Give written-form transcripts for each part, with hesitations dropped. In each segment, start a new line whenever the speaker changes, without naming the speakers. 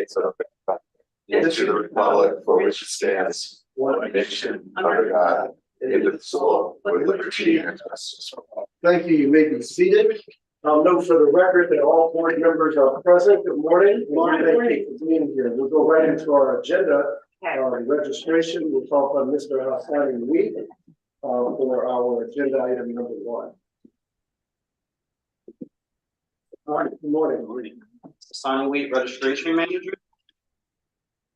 States of America, and to the republic for which it stands, one nation, under God, indivisible, with liberty and justice for all.
Thank you. You may be seated. I'll note for the record that all board members are present. Good morning. Thank you for being here. We'll go right into our agenda. Registration. We'll talk about Mr. Hassan Week for our agenda item number 1. All right. Good morning.
Hassan Wheat Registration Manager.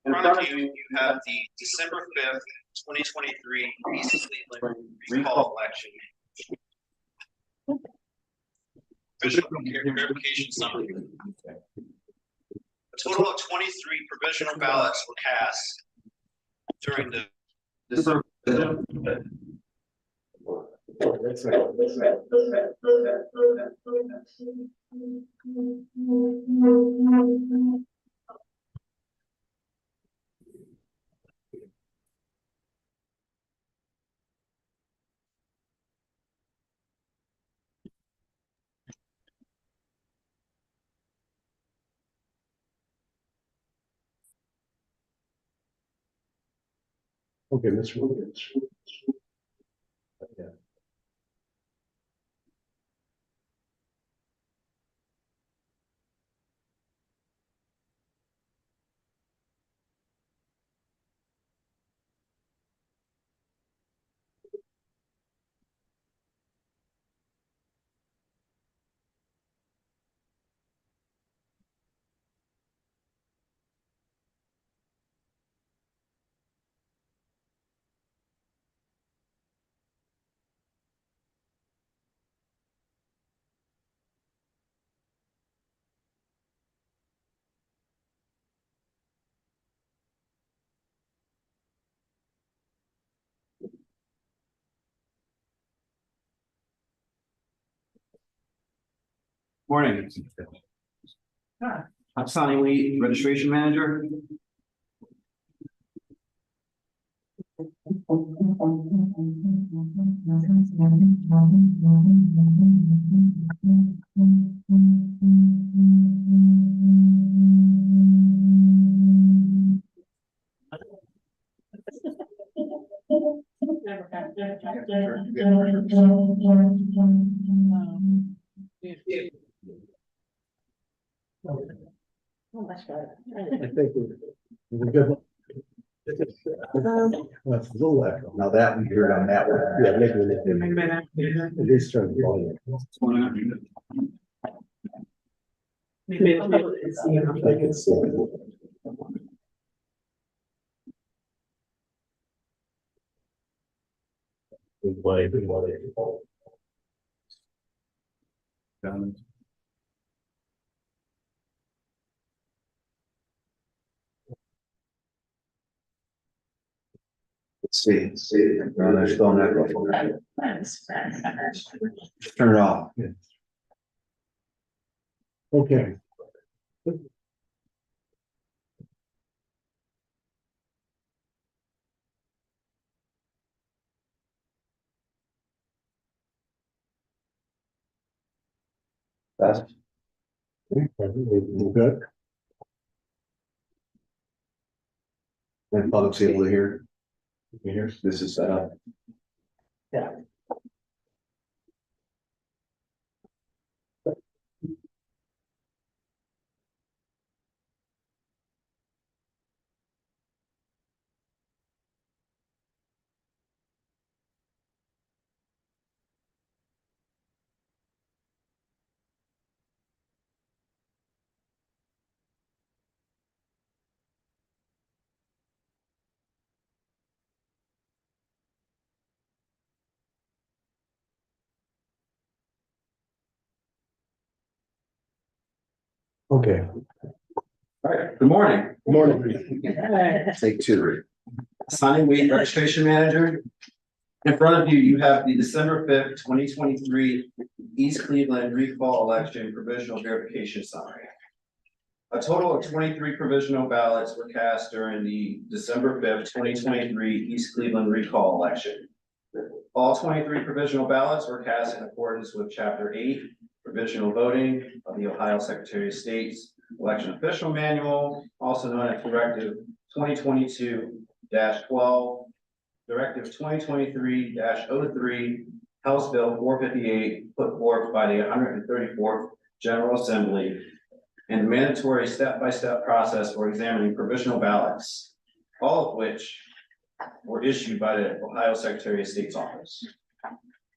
In front of you, you have the December 5th, 2023 East Cleveland recall election. Provisional verification summary. A total of 23 provisional ballots were cast during the
December.
Okay, Mr. Williams. Yeah.
Morning. I'm Sonny Wheat, Registration Manager.
I think we're good. That's a little echo. Now that we hear it on that one. Yeah, maybe it is turning volume. I can see it. Good play, good play. Let's see. No, they're still not going. Turn it off. Okay. Fast. Good. And public's able to hear. This is set up. Yeah. Okay.
All right. Good morning.
Good morning.
Take 2. Sonny Wheat, Registration Manager. In front of you, you have the December 5th, 2023 East Cleveland recall election provisional verification summary. A total of 23 provisional ballots were cast during the December 5th, 2023 East Cleveland recall election. All 23 provisional ballots were cast in accordance with Chapter 8, Provisional Voting of the Ohio Secretary of State's Election Official Manual, also known as Directive 2022-12, Directive 2023-03, House Bill 458, put forth by the 134th General Assembly, and the mandatory step-by-step process for examining provisional ballots, all of which were issued by the Ohio Secretary of State's office.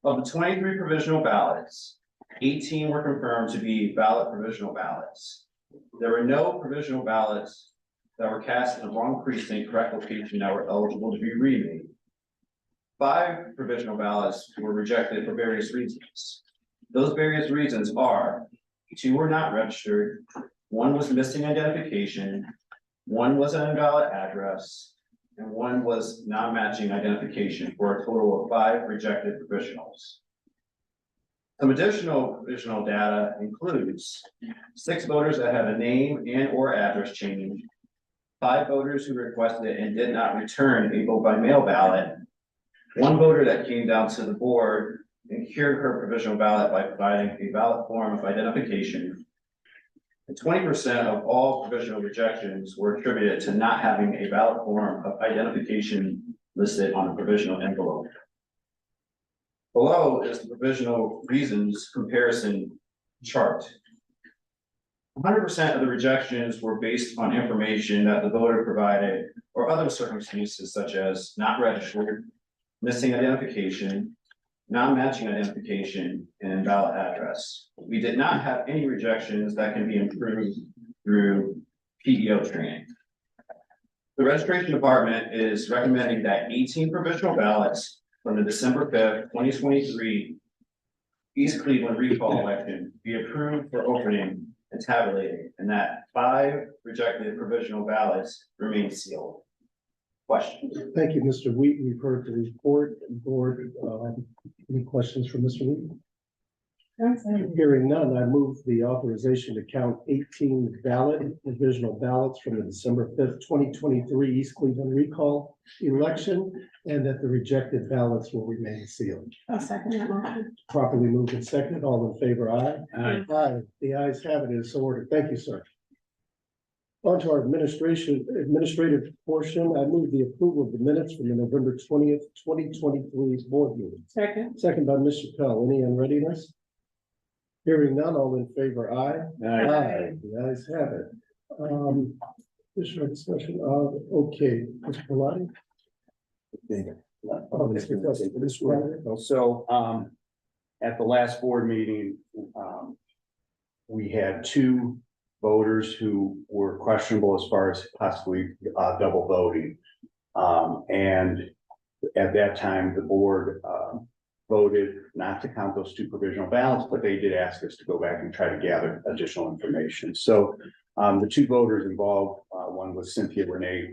Of the 23 provisional ballots, 18 were confirmed to be valid provisional ballots. There were no provisional ballots that were cast in the wrong precinct, correct location that were eligible to be remade. 5 provisional ballots were rejected for various reasons. Those various reasons are: 2 were not registered, 1 was missing identification, 1 was an invalid address, and 1 was non-matching identification, for a total of 5 rejected provisionals. Some additional provisional data includes 6 voters that had a name and or address change, 5 voters who requested and did not return a vote by mail ballot, 1 voter that came down to the board and cured her provisional ballot by providing a valid form of identification. And 20% of all provisional rejections were attributed to not having a valid form of identification listed on a provisional envelope. Below is the provisional reasons comparison chart. 100% of the rejections were based on information that the voter provided or other circumstances such as not registered, missing identification, non-matching identification, and invalid address. We did not have any rejections that can be improved through PEO training. The registration department is recommending that 18 provisional ballots from the December 5th, 2023 East Cleveland recall election be approved for opening and tabulating, and that 5 rejected provisional ballots remain sealed. Questions?
Thank you, Mr. Wheaton. We've heard the report. Board, any questions from Mr. Wheaton? Hearing none, I move the authorization to count 18 valid provisional ballots from the December 5th, 2023 East Cleveland recall election, and that the rejected ballots will remain sealed.
I'll second that motion.
Properly moved and seconded. All in favor, aye?
Aye.
Aye. The ayes have it. It is so ordered. Thank you, sir. On to our administrative portion. I move the approval of the minutes from the November 20th, 2023 board meeting.
Second.
Second by Ms. Chappelle. Any unreadiness? Hearing none, all in favor, aye? Aye. The ayes have it. Additional discussion of, okay, Mr. Bellotti? Oh, Mr. Gussie, Ms. Ryder?
So, at the last board meeting, we had 2 voters who were questionable as far as possibly double voting. And at that time, the board voted not to count those 2 provisional ballots, but they did ask us to go back and try to gather additional information. So the 2 voters involved, one was Cynthia Renee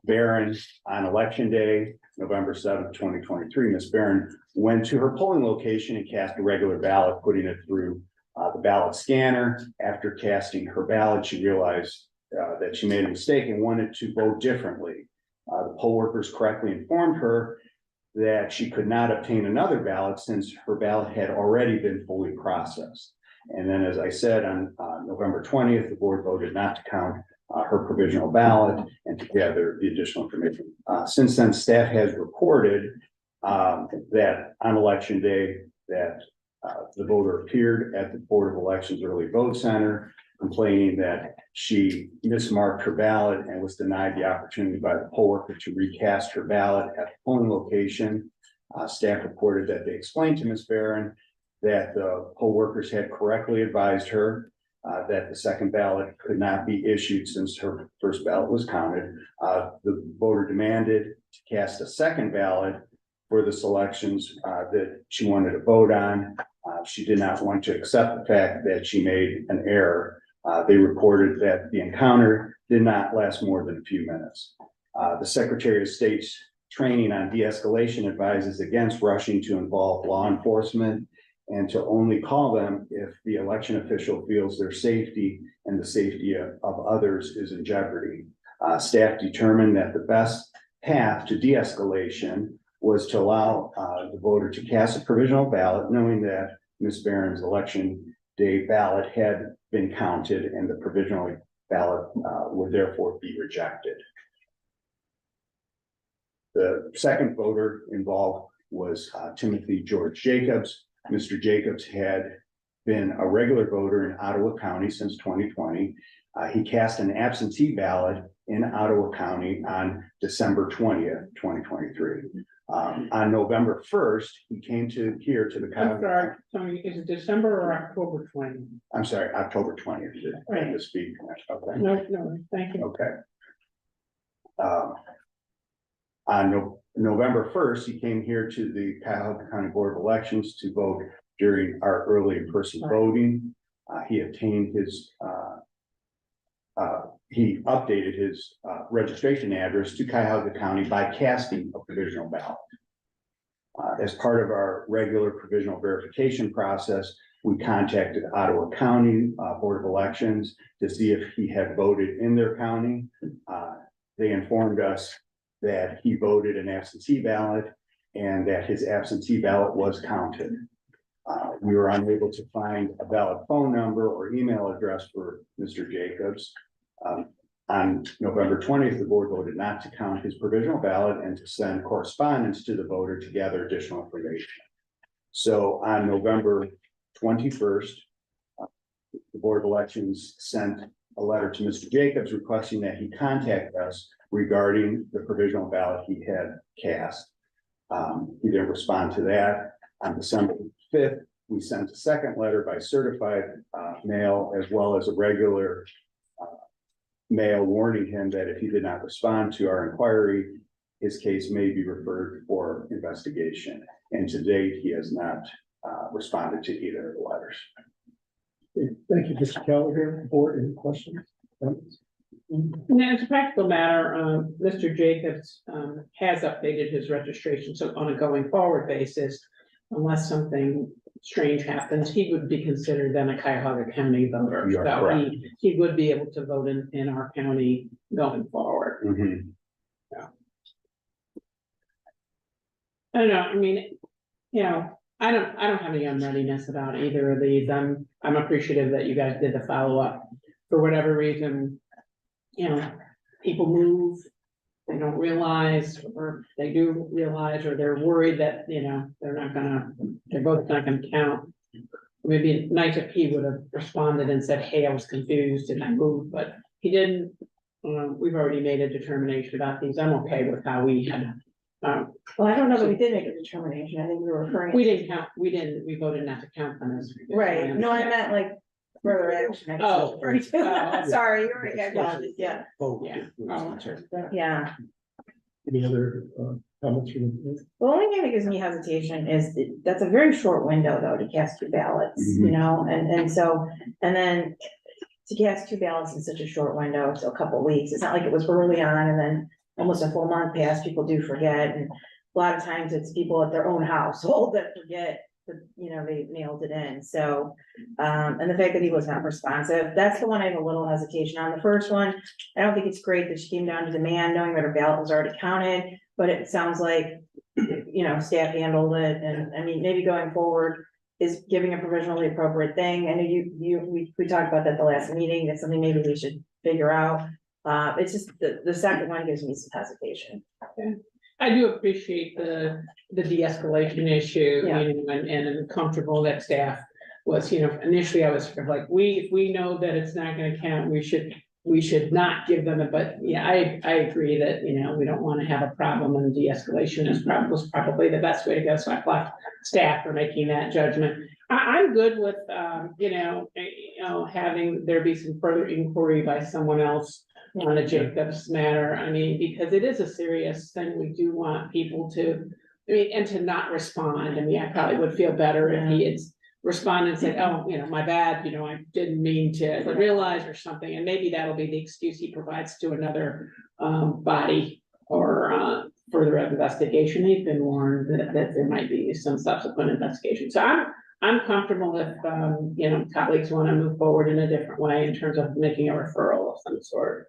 Barron. On election day, November 7th, 2023, Ms. Barron went to her polling location and cast a regular ballot, putting it through the ballot scanner. After casting her ballot, she realized that she made a mistake and wanted to vote differently. The poll workers correctly informed her that she could not obtain another ballot since her ballot had already been fully processed. And then, as I said, on November 20th, the board voted not to count her provisional ballot and to gather the additional information. Since then, staff has reported that on election day that the voter appeared at the Board of Elections Early Vote Center, complaining that she mismarked her ballot and was denied the opportunity by the poll worker to recast her ballot at the polling location. Staff reported that they explained to Ms. Barron that the poll workers had correctly advised her that the second ballot could not be issued since her first ballot was counted. The voter demanded to cast a second ballot for the selections that she wanted to vote on. She did not want to accept the fact that she made an error. They reported that the encounter did not last more than a few minutes. The Secretary of State's training on de-escalation advises against rushing to involve law enforcement and to only call them if the election official feels their safety and the safety of others is in jeopardy. Staff determined that the best path to de-escalation was to allow the voter to cast a provisional ballot, knowing that Ms. Barron's election day ballot had been counted and the provisional ballot would therefore be rejected. The second voter involved was Timothy George Jacobs. Mr. Jacobs had been a regular voter in Ottawa County since 2020. He cast an absentee ballot in Ottawa County on December 20th, 2023. On November 1st, he came here to the.
I'm sorry, Tony, is it December or October 20?
I'm sorry, October 20th,
Right.
to speak. Okay.
No, thank you.
Okay. On November 1st, he came here to the Cuyahoga County Board of Elections to vote during our early in-person voting. He obtained his, he updated his registration address to Cuyahoga County by casting a provisional ballot. As part of our regular provisional verification process, we contacted Ottawa County Board of Elections to see if he had voted in their county. They informed us that he voted an absentee ballot and that his absentee ballot was counted. We were unable to find a valid phone number or email address for Mr. Jacobs. On November 20th, the board voted not to count his provisional ballot and to send correspondence to the voter to gather additional information. So on November 21st, the Board of Elections sent a letter to Mr. Jacobs requesting that he contact us regarding the provisional ballot he had cast. He didn't respond to that. On December 5th, we sent a second letter by certified mail as well as a regular mail warning him that if he did not respond to our inquiry, his case may be referred for investigation. And to date, he has not responded to either of the letters.
Thank you, Mr. Callagher. Board, any questions?
Now, as a practical matter, Mr. Jacobs has updated his registration, so on a going forward basis, unless something strange happens, he would be considered then a Cuyahoga County voter.
You are
So
correct.
he would be able to vote in our county going forward.
Mhm.
I don't know, I mean, you know, I don't have any unreadiness about either of these. I'm appreciative that you guys did the follow-up. For whatever reason, you know, people move, they don't realize, or they do realize, or they're worried that, you know, their vote's not gonna count. Maybe it'd be nice if he would have responded and said, hey, I was confused and I moved, but he didn't. We've already made a determination about these. I'm okay with how we had.
Well, I don't know that we did make a determination. I think we were referring.
We didn't count, we voted not to count them as.
Right, no, I meant like further action. I guess I was
Oh.
referring to.
Oh.
Sorry, you're right, yeah, got it, yeah,
Yeah. Oh,
yeah.
Any other comments from the?
The only thing that gives me hesitation is that's a very short window though to cast two ballots, you know, and so, and then to cast two ballots in such a short window, so a couple of weeks, it's not like it was early on and then almost a full month passed, people do forget, and a lot of times it's people at their own household that forget that, you know, they mailed it in, so, and the fact that he was not responsive, that's the one I have a little hesitation on. The first one, I don't think it's great that she came down to demand, knowing that her ballot was already counted, but it sounds like, you know, staff handled it, and I mean, maybe going forward is giving a provisional the appropriate thing. I know we talked about that the last meeting, that's something maybe we should figure out. It's just the second one gives me some hesitation.
I do appreciate the de-escalation issue,
Yeah.
you know, and I'm comfortable that staff was, you know, initially I was sort of like, if we know that it's not gonna count, we should not give them it, but yeah, I agree that, you know, we don't wanna have a problem, and de-escalation was probably the best way to go, so I applaud staff for making that judgment. I'm good with, you know, having there be some further inquiry by someone else on a Jacobs matter. I mean, because it is a serious thing. We do want people to, I mean, and to not respond. I mean, I probably would feel better if he had responded and said, oh, you know, my bad, you know, I didn't mean to realize or something. And maybe that'll be the excuse he provides to another body or further investigation. He's been warned that there might be some subsequent investigation. So I'm comfortable if, you know, colleagues want to move forward in a different way in terms of making a referral of some sort.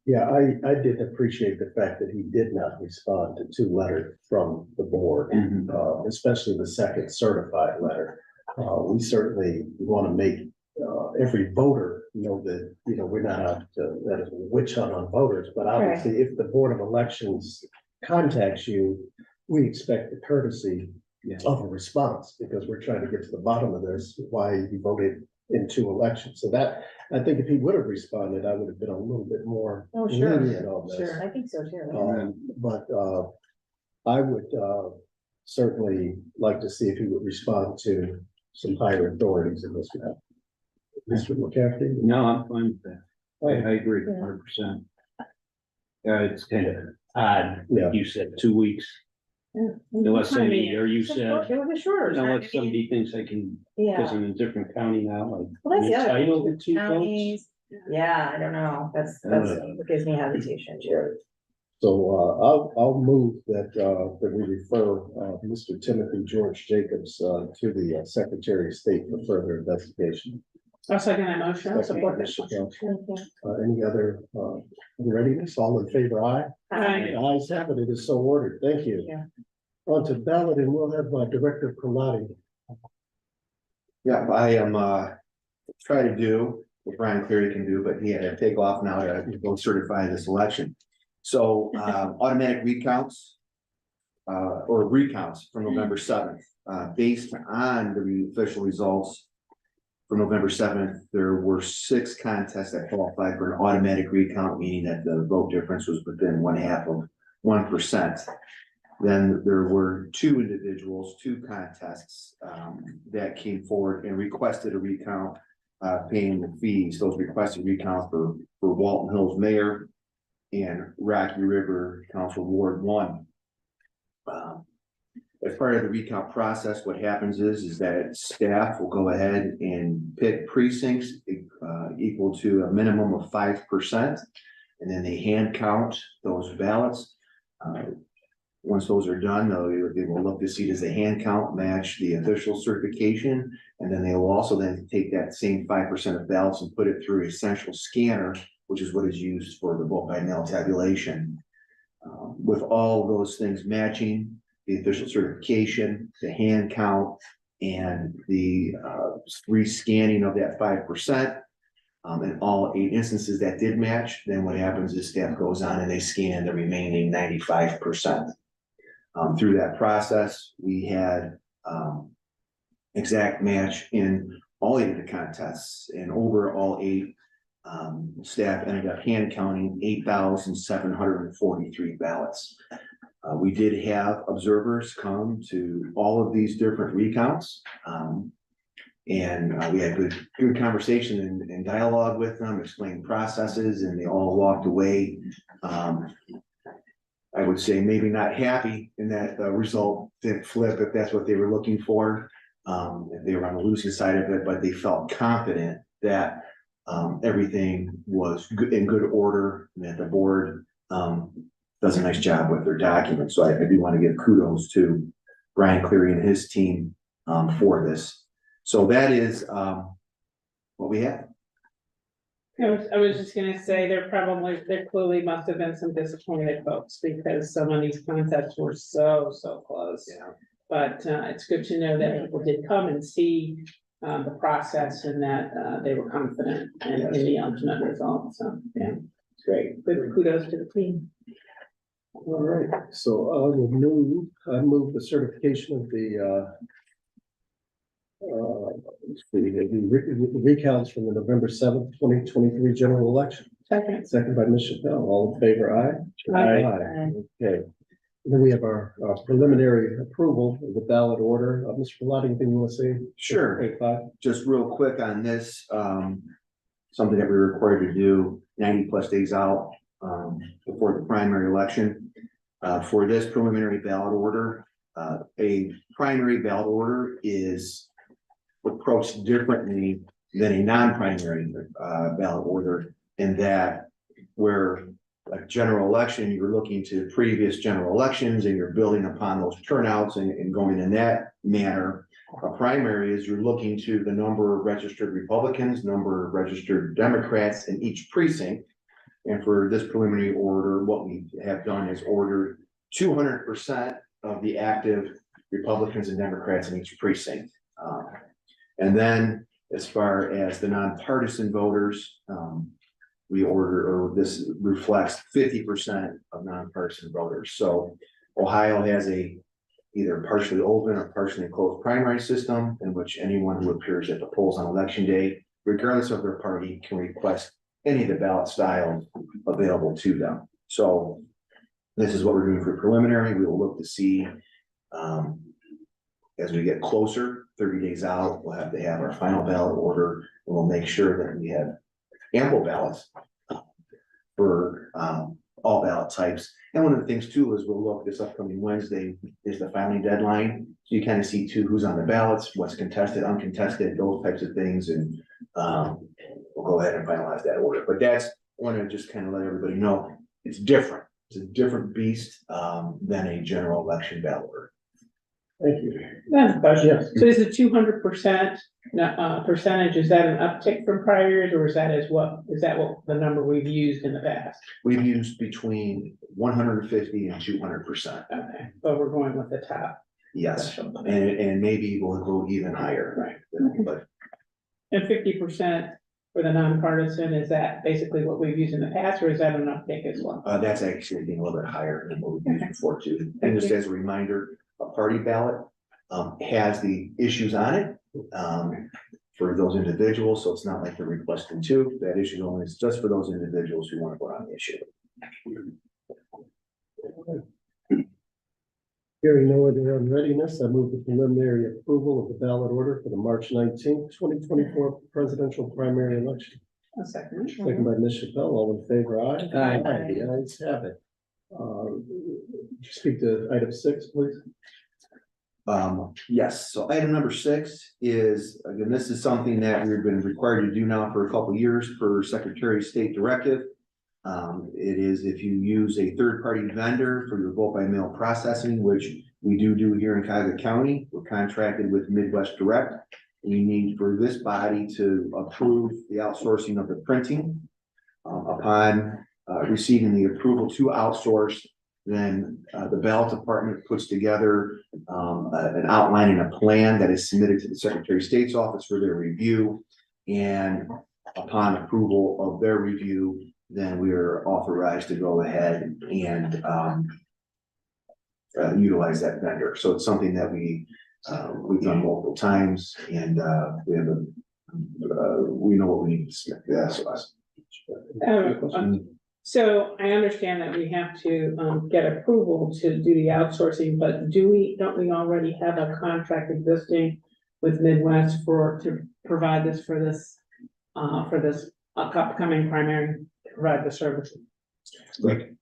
Yeah, I did appreciate the fact that he did not respond to two letters from the board, especially the second certified letter. We certainly want to make every voter know that, we're not out to, that is a witch hunt on voters, but obviously if the Board of Elections contacts you, we expect the courtesy of a response, because we're trying to get to the bottom of this, why you voted in 2 elections. So that, I think if he would have responded, I would have been a little bit more
Oh, sure.
lenient on this.
Sure, I think so too.
But I would certainly like to see if he would respond to some higher authorities in this matter. Mr. McCaffrey?
No, I'm fine with that. I agree
Yeah.
100%. It's kind of odd,
Yeah.
like you said, 2 weeks. Unless somebody, or you
It
said,
was a shorter time.
unless somebody thinks I can, because
Yeah.
I'm in a different county now, like.
Well, that's the other
entitled
thing,
to 2 votes.
counties. Yeah, I don't know. That's what gives me hesitation too.
So I'll move that we refer Mr. Timothy George Jacobs to the Secretary of State for further investigation.
I'll second that motion. I'll support that
Second,
motion.
Thank you.
Any other readiness? All in favor, aye?
Aye.
The ayes have it. It is so ordered. Thank you.
Yeah.
On to ballot, and we'll have Director Prelati.
Yeah, I am trying to do what Brian Cleary can do, but he had to take off now to go certify this election. So automatic recounts or recounts from November 7th, based on the official results from November 7th, there were 6 contests that qualified for an automatic recount, meaning that the vote difference was within 1/2 of 1%. Then there were 2 individuals, 2 contests that came forward and requested a recount, paying the fees. Those requested recounts for Walton Hills Mayor and Rocky River Council Ward 1. As part of the recount process, what happens is that staff will go ahead and pick precincts equal to a minimum of 5%, and then they hand count those ballots. Once those are done, they will look to see, does the hand count match the official certification? And then they will also then take that same 5% of ballots and put it through a central scanner, which is what is used for the vote by mail tabulation. With all those things matching, the official certification, the hand count, and the rescanning of that 5%, in all 8 instances that did match, then what happens is staff goes on and they scan the remaining 95%. Through that process, we had exact match in all 8 of the contests, and over all 8, staff ended up hand counting 8,743 ballots. We did have observers come to all of these different recounts. And we had good conversation and dialogue with them, explained processes, and they all walked away. I would say maybe not happy in that the result didn't flip if that's what they were looking for. If they were on the losing side of it, but they felt confident that everything was good, in good order, and that the board does a nice job with their documents. So I do want to give kudos to Brian Cleary and his team for this. So that is what we have.
I was just gonna say, there clearly must have been some disappointed folks, because some of these contests were so close.
Yeah.
But it's good to know that people did come and see the process, and that they were confident in the ultimate result. So, yeah, it's great. Good kudos to the team.
All right, so I move the certification of the recounts from the November 7th, 2023 general election. Second by Ms. Chappelle. All in favor, aye?
Aye.
Okay. Then we have our preliminary approval of the ballot order. Mr. Pilati, anything you want to say?
Sure.
Okay, fine.
Just real quick on this, something that we're required to do 90+ days out before the primary election. For this preliminary ballot order, a primary ballot order is approached differently than a non-primary ballot order, in that where a general election, you're looking to previous general elections and you're building upon those turnouts and going in that manner. A primary is you're looking to the number of registered Republicans, number of registered Democrats in each precinct. And for this preliminary order, what we have done is ordered 200% of the active Republicans and Democrats in each precinct. And then as far as the nonpartisan voters, we order, or this reflects 50% of nonpartisan voters. So Ohio has a either partially open or partially closed primary system in which anyone who appears at the polls on election day, regardless of their party, can request any of the ballot styles available to them. So this is what we're doing for preliminary. We will look to see as we get closer, 30 days out, we'll have to have our final ballot order, and we'll make sure that we have ample ballots for all ballot types. And one of the things too is we'll look this upcoming Wednesday is the filing deadline. So you kind of see too who's on the ballots, what's contested, uncontested, those types of things, and we'll go ahead and finalize that order. But that's, I want to just kind of let everybody know it's different. It's a different beast than a general election ballot order.
Thank you.
That's a question. So is the 200% percentage, is that an uptick from prior years, or is that what the number we've used in the past?
We've used between 150 and 200%.
Okay, but we're going with the top.
Yes,
special.
and maybe we'll go even higher.
Right.
But
And 50% for the nonpartisan, is that basically what we've used in the past, or is that an uptick as well?
that's actually being a little bit higher than what we've used before too. And just as a reminder, a party ballot has the issues on it for those individuals, so it's not like they're requesting two. That issue only is just for those individuals who want to vote on the issue.
Hearing no other unreadiness, I move the preliminary approval of the ballot order for the March 19th, 2024 presidential primary election.
A second.
Second by Ms. Chappelle, all in favor, aye?
Aye.
The ayes have it. Speak to item 6, please.
Yes, so item number 6 is, again, this is something that we've been required to do now for a couple of years per Secretary of State directive. It is if you use a third-party vendor for your vote by mail processing, which we do here in Cuyahoga County. We're contracted with Midwest Direct. We need for this body to approve the outsourcing of the printing. Upon receiving the approval to outsource, then the ballot department puts together an outline and a plan that is submitted to the Secretary of State's office for their review. And upon approval of their review, then we are authorized to go ahead and utilize that vendor. So it's something that we've done multiple times, and we have we know what we need to submit. That's us.
So I understand that we have to get approval to do the outsourcing, but don't we already have a contract existing with Midwest to provide this for this upcoming primary, to provide the service?
Like,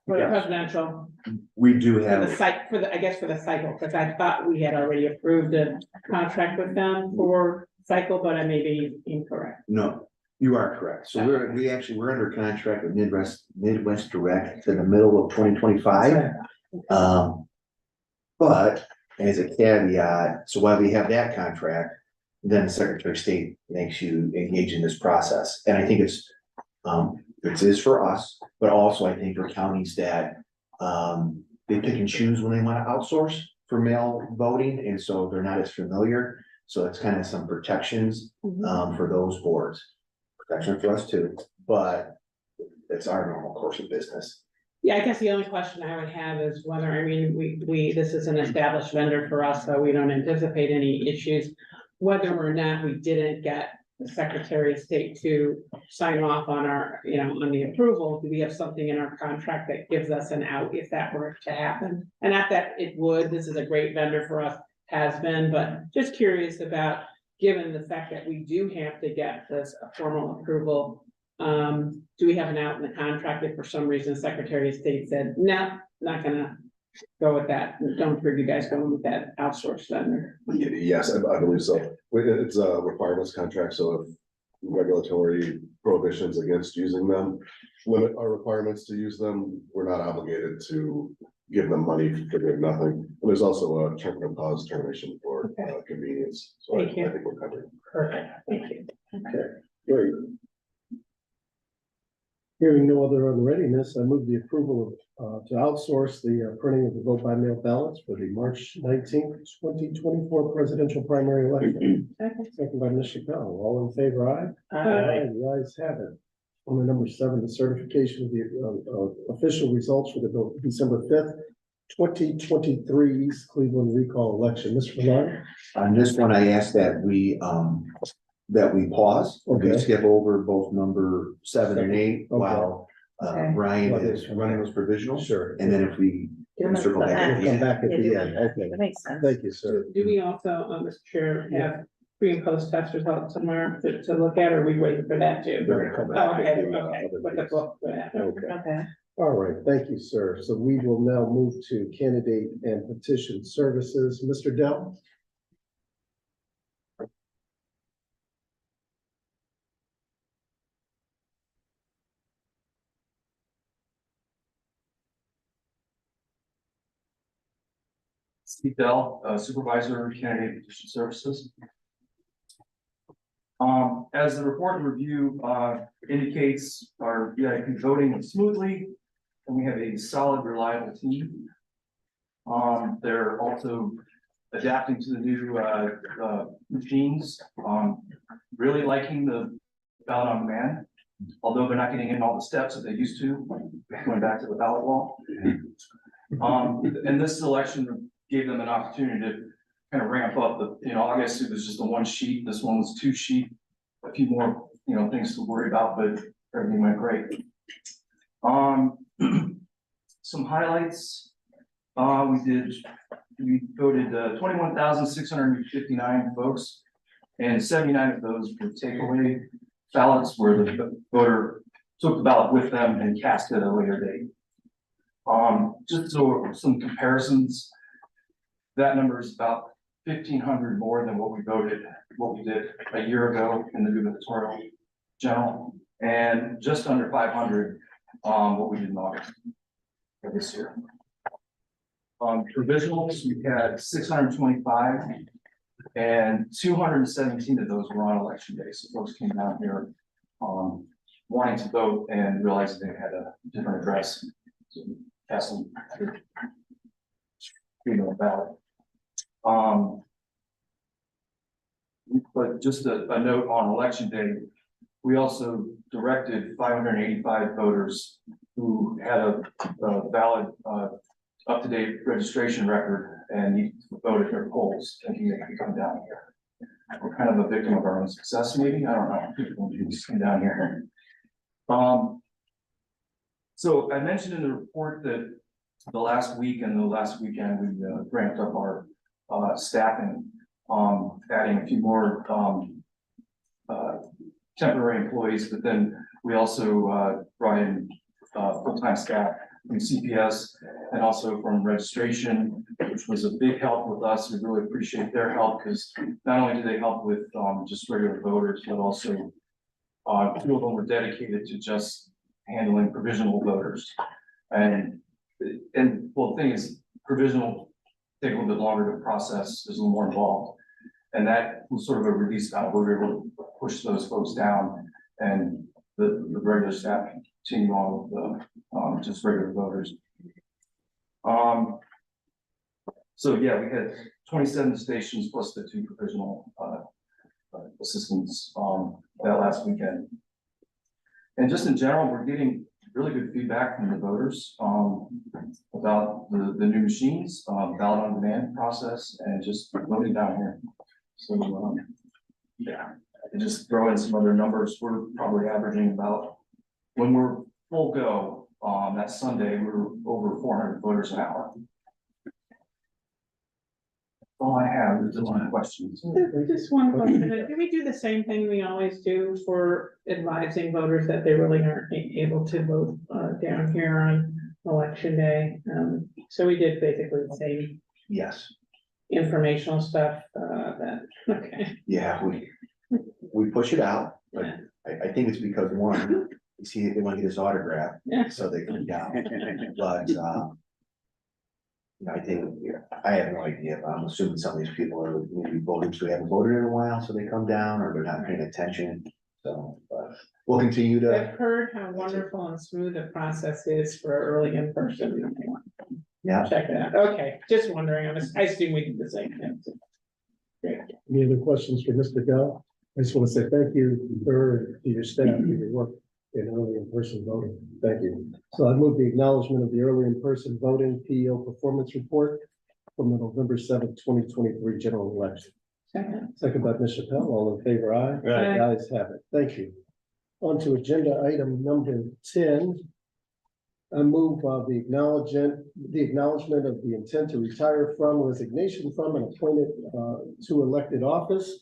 For the presidential,
we do
for the
have,
site, I guess for the cycle, because I thought we had already approved a contract with them for cycle, but I may be incorrect.
no, you are correct. So we're under contract with Midwest Direct to the middle of 2025. But as a caveat, so while we have that contract, then the Secretary of State makes you engage in this process. And I think it is for us, but also I think for counties that they pick and choose when they want to outsource for mail voting, and so they're not as familiar. So it's kind of some protections for those boards. Protection for us too, but it's our normal course of business.
Yeah, I guess the only question I would have is whether, I mean, this is an established vendor for us, so we don't anticipate any issues. Whether or not we didn't get the Secretary of State to sign off on our, on the approval, do we have something in our contract that gives us an out if that were to happen? And not that it would, this is a great vendor for us, has been, but just curious about, given the fact that we do have to get this formal approval, do we have an out in the contract if for some reason the Secretary of State said, no, not gonna go with that, don't approve you guys going with that outsourced vendor?
Yes, I believe so. It's a requirements contract, so if regulatory prohibitions against using them limit our requirements to use them, we're not obligated to give them money for doing nothing. And there's also a pause termination for convenience. So I
Thank you.
think we're covered.
Perfect, thank you.
Great. Hearing no other unreadiness, I move the approval of, to outsource the printing of the vote by mail ballots for the March 19th, 2024 presidential primary election. Second by Ms. Chappelle. All in favor, aye? The ayes have it. On the number 7, the certification of the official results for the December 5th, 2023 East Cleveland recall election. Mr. Bernard?
On this one, I asked that we pause,
Okay.
we skip over both number 7 and 8 while
Okay.
Ryan
Okay.
is running those provisional.
Sure.
And then if we
Give them
circle
the
back at
end.
the
Come
end.
back at
Yeah,
the
do
end. Okay.
That makes sense.
Thank you, sir.
Do we also, Mr. Chair, have pre and post test results somewhere to look at, or are we waiting for that too?
We're gonna come
Oh,
back.
okay,
to,
okay,
other
with the
things.
book for that.
Okay.
Okay.
All right, thank you, sir. So we will now move to candidate and petition services. Mr. Dell?
Steve Dell, Supervisor, Candidate Petition Services. As the report and review, indicates, our VIP voting went smoothly, and we have a solid, reliable team. They're also adapting to the new, machines, really liking the ballot on demand, although they're not getting in all the steps that they used to, going back to the ballot wall. And this election gave them an opportunity to kind of ramp up August, it was just the 1 sheet, this one was 2 sheet. A few more, things to worry about, but everything went great. Some highlights, we voted 21,659 folks, and 79 of those were takeaway ballots where the voter took the ballot with them and cast it at a later date. Just so some comparisons, that number is about 1,500 more than what we did a year ago in the gubernatorial general, and just under 500 what we did in August of this year. Provisionals, we had 625, and 217 of those were on election day. So folks came down here wanting to vote and realized they had a different address. So cast them ballot. But just a note on election day, we also directed 585 voters who had a valid, up-to-date registration record and need to vote at their polls, thinking they could come down here. We're kind of a victim of our own success, maybe, I don't know, people just come down here. So I mentioned in the report that the last week and the last weekend, we ramped up our staffing, adding a few more temporary employees, but then we also brought in full-time staff from CPS and also from registration, which was a big help with us. We really appreciate their help because not only do they help with just regular voters, but also 2 of them were dedicated to just handling provisional voters. And well, the thing is, provisional take a little bit longer to process, there's a little more involved. And that was sort of a release valve where we were able to push those folks down and the regular staff continue on with the just regular voters. So yeah, we had 27 stations plus the 2 provisional assistants that last weekend. And just in general, we're getting really good feedback from the voters about the new machines, ballot on demand process, and just voting down here. So yeah, and just throw in some other numbers. We're probably averaging about, when we're full go, that Sunday, we're over 400 voters an hour. All I have is a lot of questions.
Just one question, do we do the same thing we always do for advising voters that they really aren't able to vote down here on election day? So we did basically the same
Yes,
informational stuff, okay.
yeah, we push it out, but I think it's because one, you see, they want to get his autograph,
Yeah.
so they come down. But I think, I have no idea, but I'm assuming some of these people are maybe voters who haven't voted in a while, so they come down, or they're not paying attention. So, but
we'll continue to,
I've heard how wonderful and smooth the process is for early in person.
yeah.
Check it out. Okay, just wondering. I assume we did the same thing. Great.
Any other questions for Mr. Gell? I just want to say thank you to your staff for your work in early in-person voting. Thank you. So I move the acknowledgement of the early in-person voting PEO performance report from the November 7th, 2023 general election. Second by Ms. Chappelle. All in favor, aye.
Aye.
The ayes have it. Thank you. On to agenda item number 10. I move the acknowledgement of the intent to retire from, resignation from, and appointed to elected office.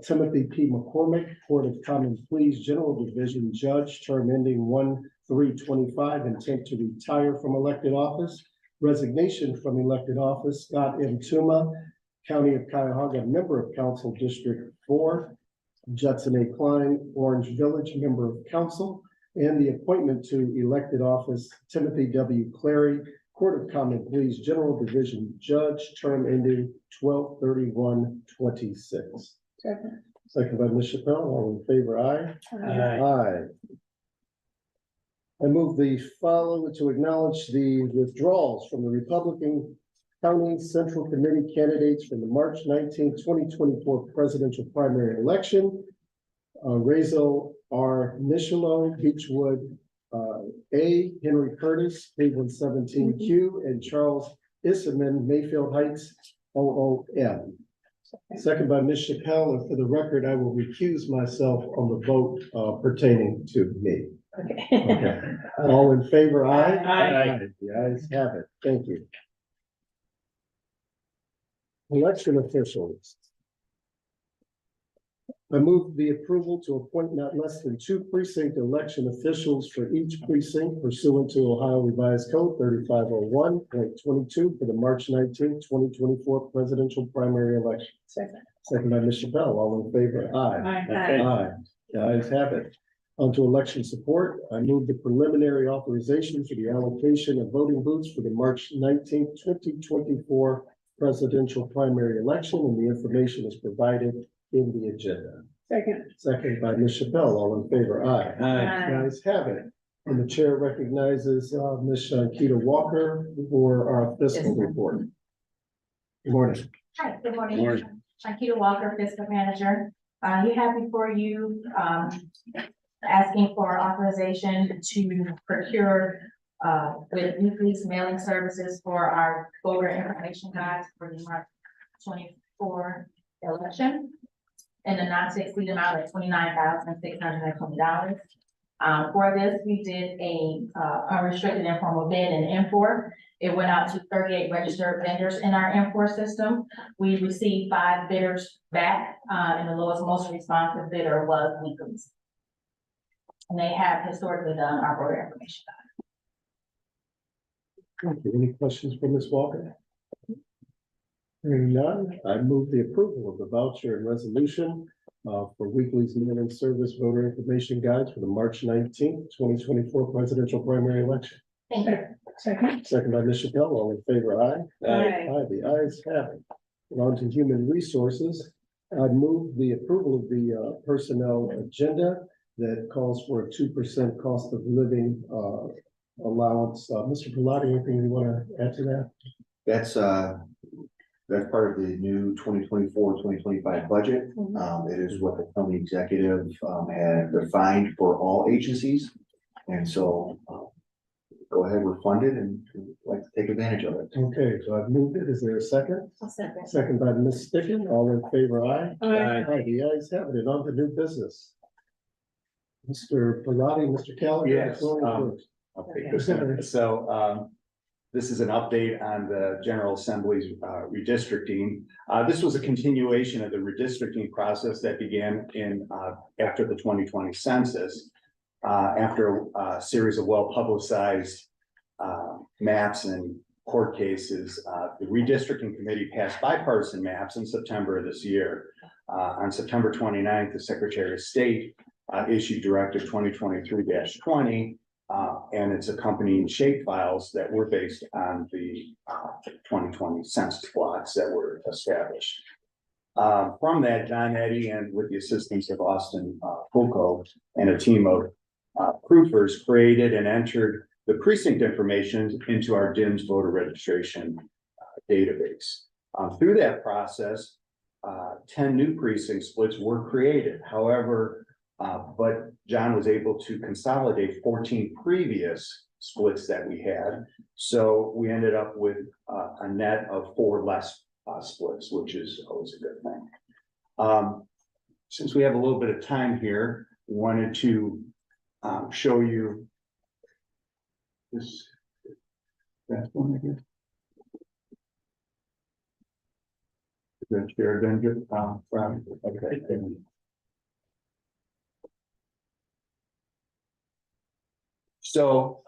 Timothy P. McCormick, Court of Common Pleas, General Division Judge, term ending 1/3/25, intent to retire from elected office. Resignation from elected office, Scott M. Tuma, County of Cuyahoga, Member of Council, District 4. Judson A. Klein, Orange Village, Member of Council. And the appointment to elected office, Timothy W. Clary, Court of Common Pleas, General Division Judge, term ending 12/31/26. Second by Ms. Chappelle. All in favor, aye. Aye. I move the following to acknowledge the withdrawals from the Republican County Central Committee candidates from the March 19, 2024 presidential primary election. Razel R. Michelot, Beechwood A. Henry Curtis, Cleveland 17Q, and Charles Isserman, Mayfield Heights OOM. Second by Ms. Chappelle, and for the record, I will recuse myself on the vote pertaining to me. Okay. All in favor, aye?
Aye.
The ayes have it. Thank you. Election officials. I move the approval to appoint not less than 2 precinct election officials for each precinct pursuant to Ohio Revised Code 3501.22 for the March 19, 2024 presidential primary election. Second by Ms. Chappelle. All in favor? Aye. Aye. The ayes have it. On to election support. I move the preliminary authorization for the allocation of voting booths for the March 19, 2024 presidential primary election, and the information is provided in the agenda. Second by Ms. Chappelle. All in favor? Aye. The ayes have it. And the chair recognizes Ms. Shankita Walker for our fiscal report. Good morning.
Hi, good morning. Shankita Walker, Fiscal Manager. You have before you, asking for authorization to procure with weekly mailing services for our voter information guides for the March 24 election in the not to exceed amount of $29,620. For this, we did a unrestricted informal bid in M4. It went out to 38 registered vendors in our M4 system. We received 5 bidders back, and the lowest, most responsive bidder was Weeklies. And they have historically done our voter information.
Thank you. Any questions for Ms. Walker? Hearing none, I move the approval of the voucher and resolution for Weekly's mailing service voter information guides for the March 19th, 2024 presidential primary election.
Thank you.
Second by Ms. Chappelle. All in favor, aye.
Aye.
The ayes have it. And on to human resources. I move the approval of the personnel agenda that calls for a 2% cost of living allowance. Mr. Pilati, anything you want to add to that?
That's part of the new 2024-2025 budget. It is what the county executive had defined for all agencies. And so go ahead, we're funded and we'd like to take advantage of it.
Okay, so I've moved it. Is there a second?
I'll second.
Second by Ms. Sticken. All in favor, aye?
Aye.
The ayes have it. And on to new business. Mr. Pilati, Mr. Keller.
Yes,
the floor is yours.
I'll take this one. So, this is an update on the General Assembly's redistricting. This was a continuation of the redistricting process that began in after the 2020 census. After a series of well-publicized maps and court cases, the redistricting committee passed bipartisan maps in September of this year. On September 29th, the Secretary of State issued Directive 2023-20 and its accompanying shape files that were based on the 2020 census blocks that were established. From that, John Eddy, and with the assistance of Austin Fulco and a team of proofers, created and entered the precinct information into our DIMS voter registration database. Through that process, 10 new precinct splits were created. However, but John was able to consolidate 14 previous splits that we had. So we ended up with a net of 4 less splits, which is always a good thing. Since we have a little bit of time here, wanted to show you this. That's one, I guess. Good share, then good, okay. So,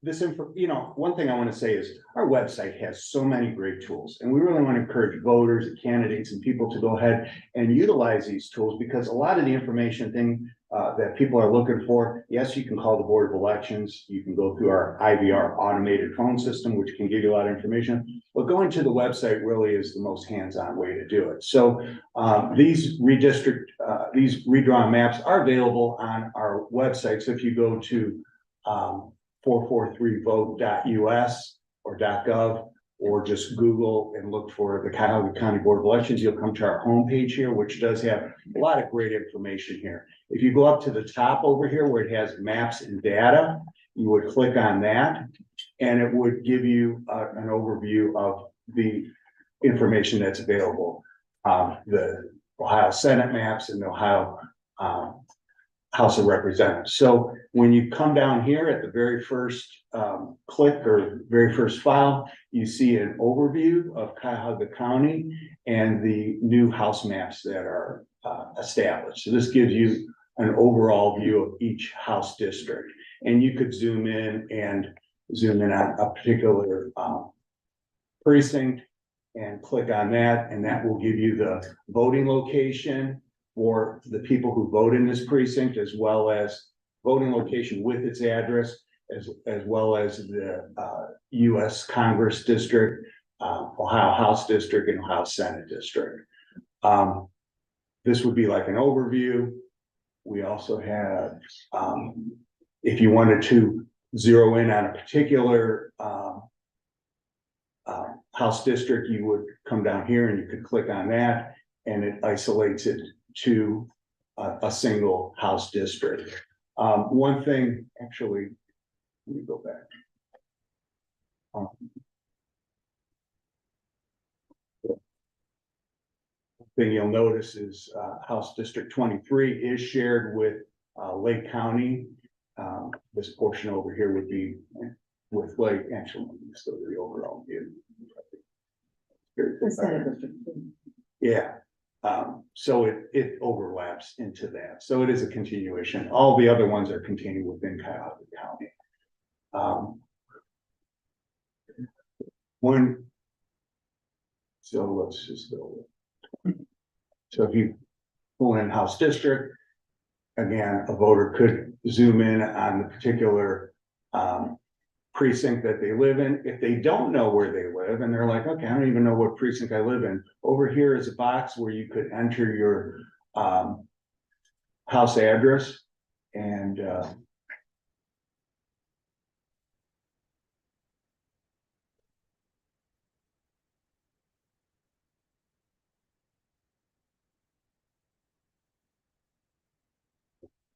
this info, one thing I want to say is our website has so many great tools, and we really want to encourage voters and candidates and people to go ahead and utilize these tools, because a lot of the information that people are looking for, yes, you can call the Board of Elections, you can go through our IVR automated phone system, which can give you a lot of information, but going to the website really is the most hands-on way to do it. So these redrawn maps are available on our website. So if you go to 443vote.us or .gov, or just Google and look for the Cuyahoga County Board of Elections, you'll come to our homepage here, which does have a lot of great information here. If you go up to the top over here where it has maps and data, you would click on that, and it would give you an overview of the information that's available. The Ohio Senate maps and the Ohio House of Representatives. So when you come down here at the very first click or very first file, you see an overview of Cuyahoga County and the new House maps that are established. So this gives you an overall view of each House district, and you could zoom in on a particular precinct and click on that, and that will give you the voting location for the people who vote in this precinct, as well as voting location with its address, as well as the US Congress district, Ohio House district, and Ohio Senate district. This would be like an overview. We also have, if you wanted to zero in on a particular House district, you would come down here and you could click on that, and it isolates it to a single House district. One thing, actually, let me go back. Thing you'll notice is House District 23 is shared with Lake County. This portion over here would be with Lake. Actually, let's go to the overall view. Yeah. So it overlaps into that. So it is a continuation. All the other ones are contained within Cuyahoga County. So let's just go. So if you pull in House District, again, a voter could zoom in on the particular precinct that they live in. If they don't know where they live and they're like, okay, I don't even know what precinct I live in, over here is a box where you could enter your house address, and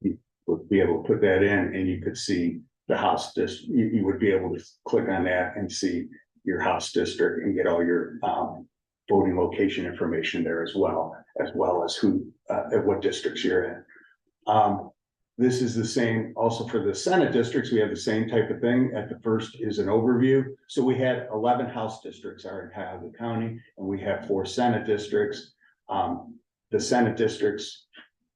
you would be able to put that in, and you could see the House district. You would be able to click on that and see your House district and get all your voting location information there as well as who at what districts you're in. This is the same also for the Senate districts. We have the same type of thing. At the first is an overview. So we had 11 House districts are in Cuyahoga County, and we have 4 Senate districts. The Senate districts,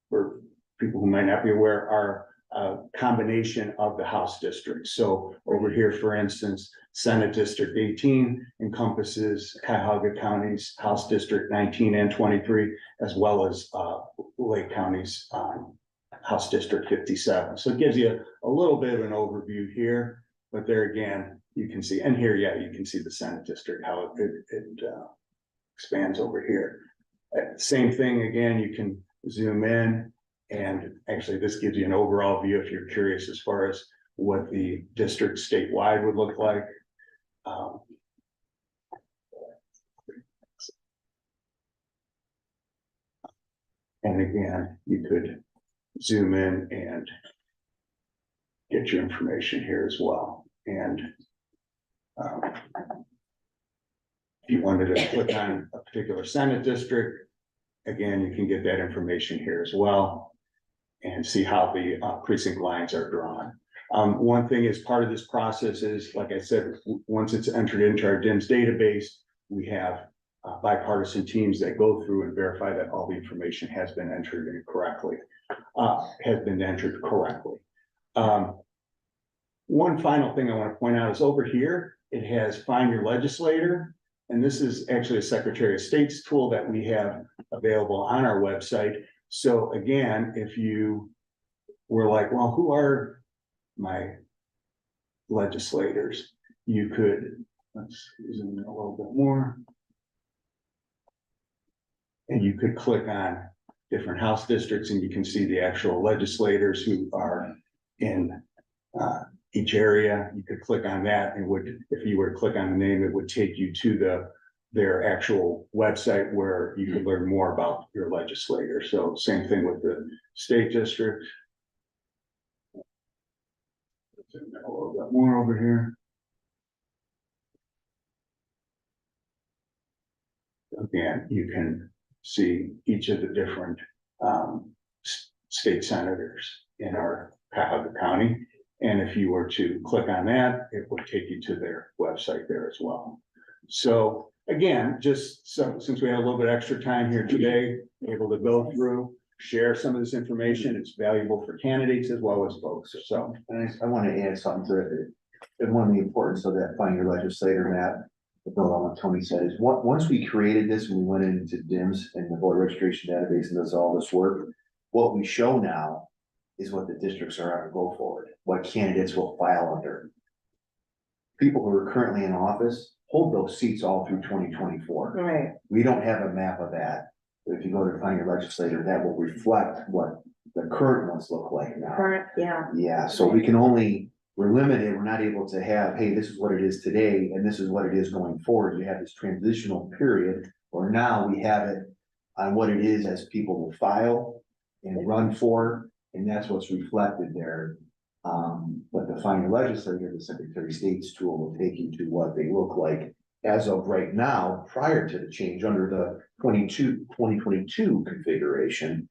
for people who might not be aware, are a combination of the House districts. So over here, for instance, Senate District 18 encompasses Cuyahoga County's House District 19 and 23, as well as Lake County's House District 57. So it gives you a little bit of an overview here, but there again, you can see, and here, yeah, you can see the Senate District, how it expands over here. Same thing, again, you can zoom in, and actually this gives you an overall view if you're curious as far as what the district statewide would look like. And again, you could zoom in and get your information here as well. And if you wanted to click on a particular Senate district, again, you can get that information here as well and see how the precinct lines are drawn. One thing is part of this process is, like I said, once it's entered into our DIMS database, we have bipartisan teams that go through and verify that all the information has been entered in correctly, One final thing I want to point out is over here, it has Find Your Legislator. And this is actually a Secretary of State's tool that we have available on our website. So again, if you were like, well, who are my legislators? You could, let's zoom in a little bit more. And you could click on different House districts and you can see the actual legislators who are in each area. You could click on that and if you were to click on the name, it would take you to their actual website where you could learn more about your legislator. So same thing with the state district. A little bit more over here. Again, you can see each of the different state senators in our Cuyahoga County. And if you were to click on that, it would take you to their website there as well. So again, since we have a little bit extra time here today, able to go through, share some of this information. It's valuable for candidates as well as folks. So
And I want to add something to it. And one of the importance of that Find Your Legislator map, to build on what Tony said, is once we created this, we went into DIMS and the voter registration database and does all this work. What we show now is what the districts are to go forward, what candidates will file under. People who are currently in office hold those seats all through 2024.
Right.
We don't have a map of that. If you go to Find Your Legislator, that will reflect what the current ones look like now.
Current, yeah.
Yeah, so we're limited, we're not able to have, hey, this is what it is today, and this is what it is going forward. You have this transitional period, where now we have it on what it is as people will file and run for, and that's what's reflected there. But the Find Your Legislator, the Secretary of State's tool will take you to what they look like as of right now, prior to the change under the 2022 configuration.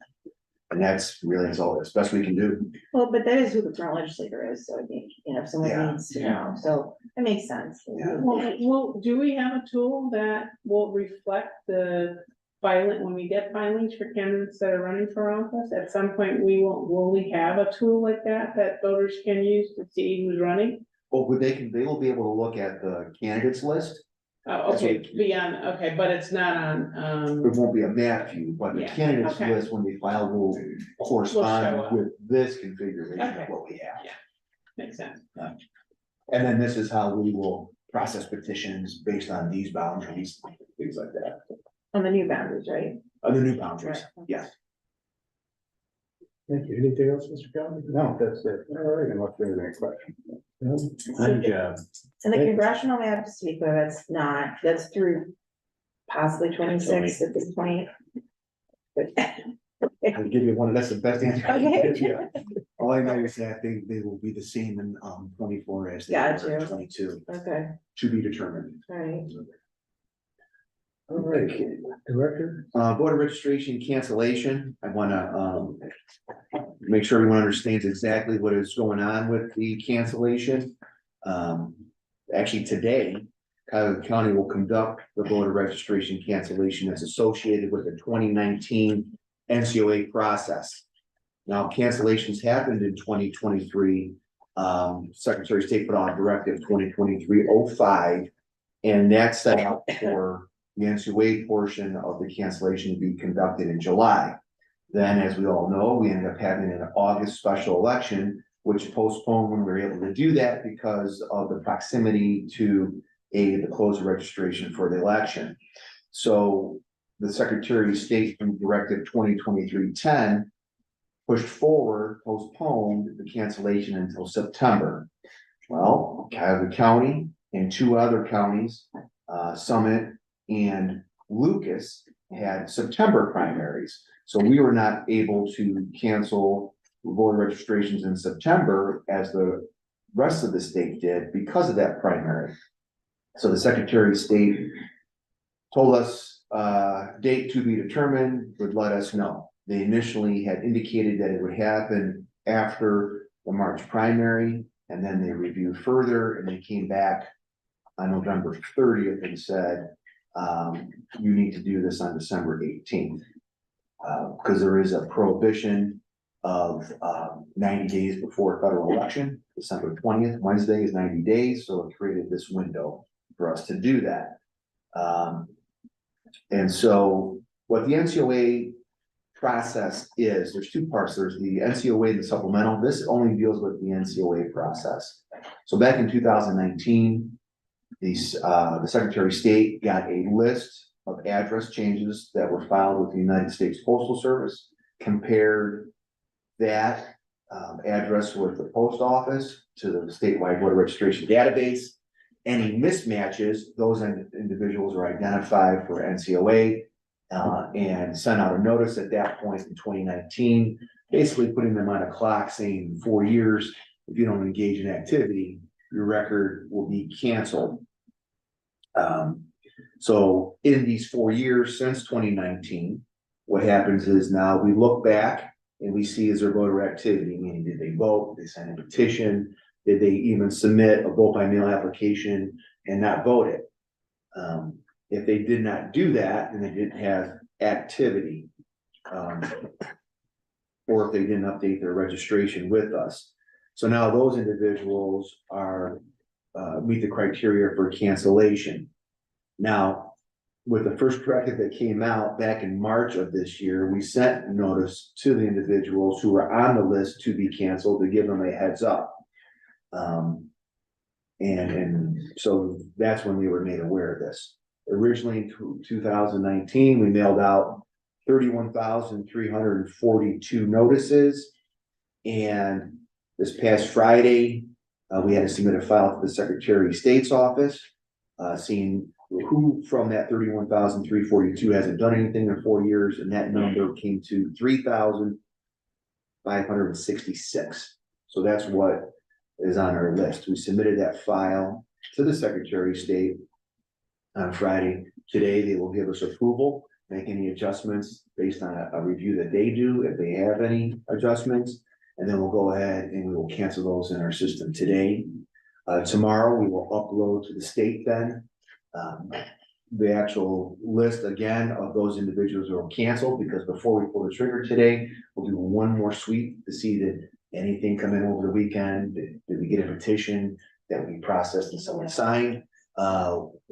And that's really all as best we can do.
Well, but that is who the current legislator is, so I think, if someone
Yeah.
needs to know, so it makes sense.
Yeah.
Well, do we have a tool that will reflect the filing, when we get filings for candidates that are running for office? At some point, will we have a tool like that voters can use to see who's running?
Well, they will be able to look at the candidates list.
Oh, okay, okay, but it's not on,
It won't be a map view, but the
Yeah,
candidates
okay.
list, when they file, will
Will show
correspond
up.
with this configuration
Okay.
of what we have.
makes sense.
And then this is how we will process petitions based on these boundaries, things like that.
On the new boundaries, right?
The new boundaries,
Right.
yes.
Thank you. Anything else, Mr. Kelly?
No, that's it. All right, unless there's any question.
good job.
And the congressional map, to speak of, that's through possibly 26 at this point. But
I'll give you one, that's the best answer. I can
Okay.
give you. All I know is that they will be the same in 24 as they
Got
were in
you.
22,
Okay,
to be determined.
all right.
All right, Director.
Voter registration cancellation, I wanna make sure everyone understands exactly what is going on with the cancellation. Actually, today, Cuyahoga County will conduct the voter registration cancellation that's associated with the 2019 NCOA process. Now, cancellations happened in 2023. Secretary of State put out Directive 2023-05, and that set out for the NCOA portion of the cancellation to be conducted in July. Then, as we all know, we ended up having an August special election, which postponed when we were able to do that because of the proximity to the close of registration for the election. So the Secretary of State from Directive 2023-10 pushed forward, postponed the cancellation until September. Well, Cuyahoga County and two other counties, Summit and Lucas, had September primaries. So we were not able to cancel voter registrations in September as the rest of the state did because of that primary. So the Secretary of State told us, date to be determined, would let us know. They initially had indicated that it would happen after the March primary, and then they reviewed further, and they came back on November 30th and said, you need to do this on December 18th. Because there is a prohibition of 90 days before a federal election. December 20th, Wednesday is 90 days, so it created this window for us to do that. And so what the NCOA process is, there's two parts. There's the NCOA and the supplemental. This only deals with the NCOA process. So back in 2019, the Secretary of State got a list of address changes that were filed with the United States Postal Service, compared that address with the post office to the statewide voter registration database. Any mismatches, those individuals are identified for NCOA and sent out a notice at that point in 2019, basically putting them on a clock saying in 4 years, if you don't engage in activity, your record will be canceled. So in these 4 years since 2019, what happens is now we look back and we see, is there voter activity? Meaning, did they vote? Did they sign a petition? Did they even submit a vote by mail application and not vote it? If they did not do that, then they didn't have activity. Or if they didn't update their registration with us. So now those individuals are meet the criteria for cancellation. Now, with the first directive that came out back in March of this year, we sent notice to the individuals who were on the list to be canceled to give them a heads up. And so that's when we were made aware of this. Originally in 2019, we mailed out 31,342 notices. And this past Friday, we had to submit a file to the Secretary of State's office, seeing who from that 31,342 hasn't done anything in 4 years, and that number came to 3,566. So that's what is on our list. We submitted that file to the Secretary of State on Friday. Today, they will give us approval, make any adjustments based on a review that they do, if they have any adjustments, and then we'll go ahead and we will cancel those in our system today. Tomorrow, we will upload to the state then the actual list again of those individuals who are canceled, because before we pull the trigger today, we'll do one more sweep to see that anything come in over the weekend. Did we get a petition that we processed and someone signed?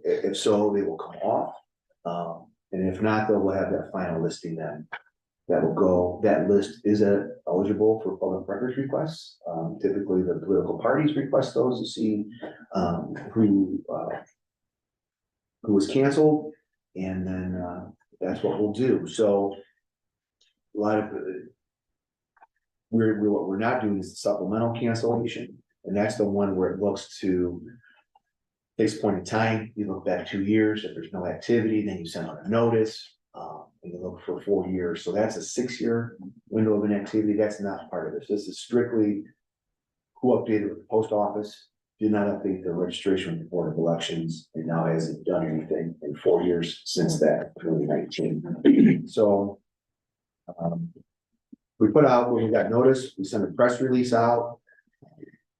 If so, they will come off. And if not, though, we'll have that final listing then. That will go, that list is eligible for public records requests. Typically, the political parties request those to see who was canceled, and then that's what we'll do. So a lot of what we're not doing is the supplemental cancellation, and that's the one where it looks to this point in time. You look back 2 years. If there's no activity, then you send out a notice, and you look for 4 years. So that's a 6-year window of inactivity. That's not part of this. This is strictly who updated with the post office, did not update their registration with the Board of Elections, and now hasn't done anything in 4 years since that, 2019. So we put out, when we got notice, we sent a press release out.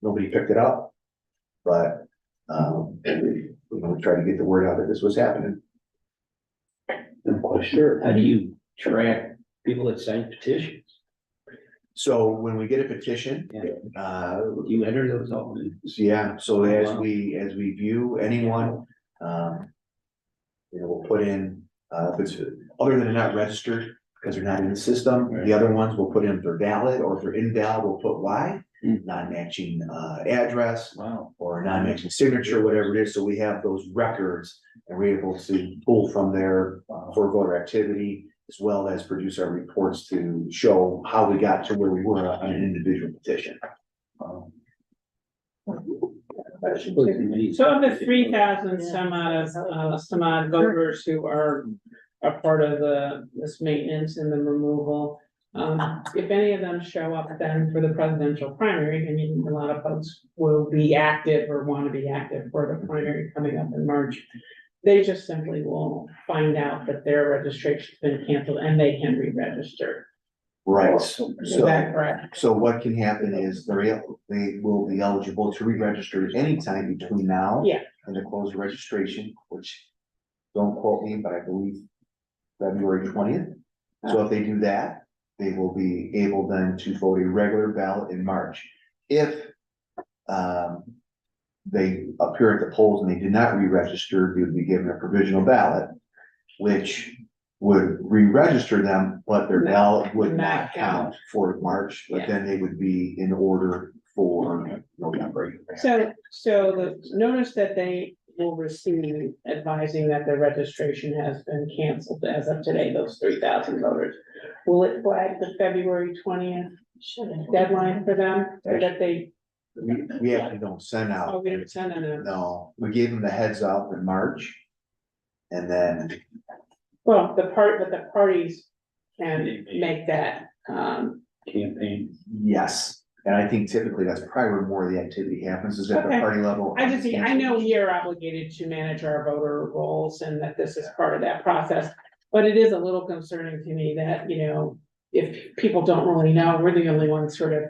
Nobody picked it up, but we're gonna try to get the word out that this was happening.
I'm quite sure. How do you track people that sign petitions?
So when we get a petition,
You enter those all in?
yeah, so as we view anyone, we'll put in, if it's, other than they're not registered, because they're not in the system, the other ones we'll put in if they're valid, or if they're invalid, we'll put why. non-matching address
Wow.
or a non-matching signature, whatever it is. So we have those records and we're able to pull from there for voter activity, as well as produce our reports to show how we got to where we were on an individual petition.
So of the 3,000 some odd voters who are a part of this maintenance and the removal. If any of them show up then for the presidential primary, I mean, a lot of folks will be active or want to be active for the primary coming up in March. They just simply will find out that their registration's been canceled and they can re-register.
Right,
Is that correct?
so what can happen is they will be eligible to re-register anytime between now.
Yeah.
And the close of registration, which, don't quote me, but I believe February 20th. So if they do that, they will be able then to vote a regular ballot in March. If they appear at the polls and they did not re-register, they would be given a provisional ballot, which would re-register them, but their ballot would not count for March, but then they would be in order for November.
So the notice that they will receive advising that their registration has been canceled as of today, those 3,000 voters. Will it flag the February 20th deadline for them, so that they,
We actually don't send
oh,
out,
we didn't send them a.
no, we gave them the heads up in March. And then,
Well, but the parties can make that,
Campaign.
yes, and I think typically that's probably where more of the activity happens, is at the
Okay.
party level.
I know we are obligated to manage our voter rolls and that this is part of that process. But it is a little concerning to me that, you know, if people don't really know, we're the only ones sort of,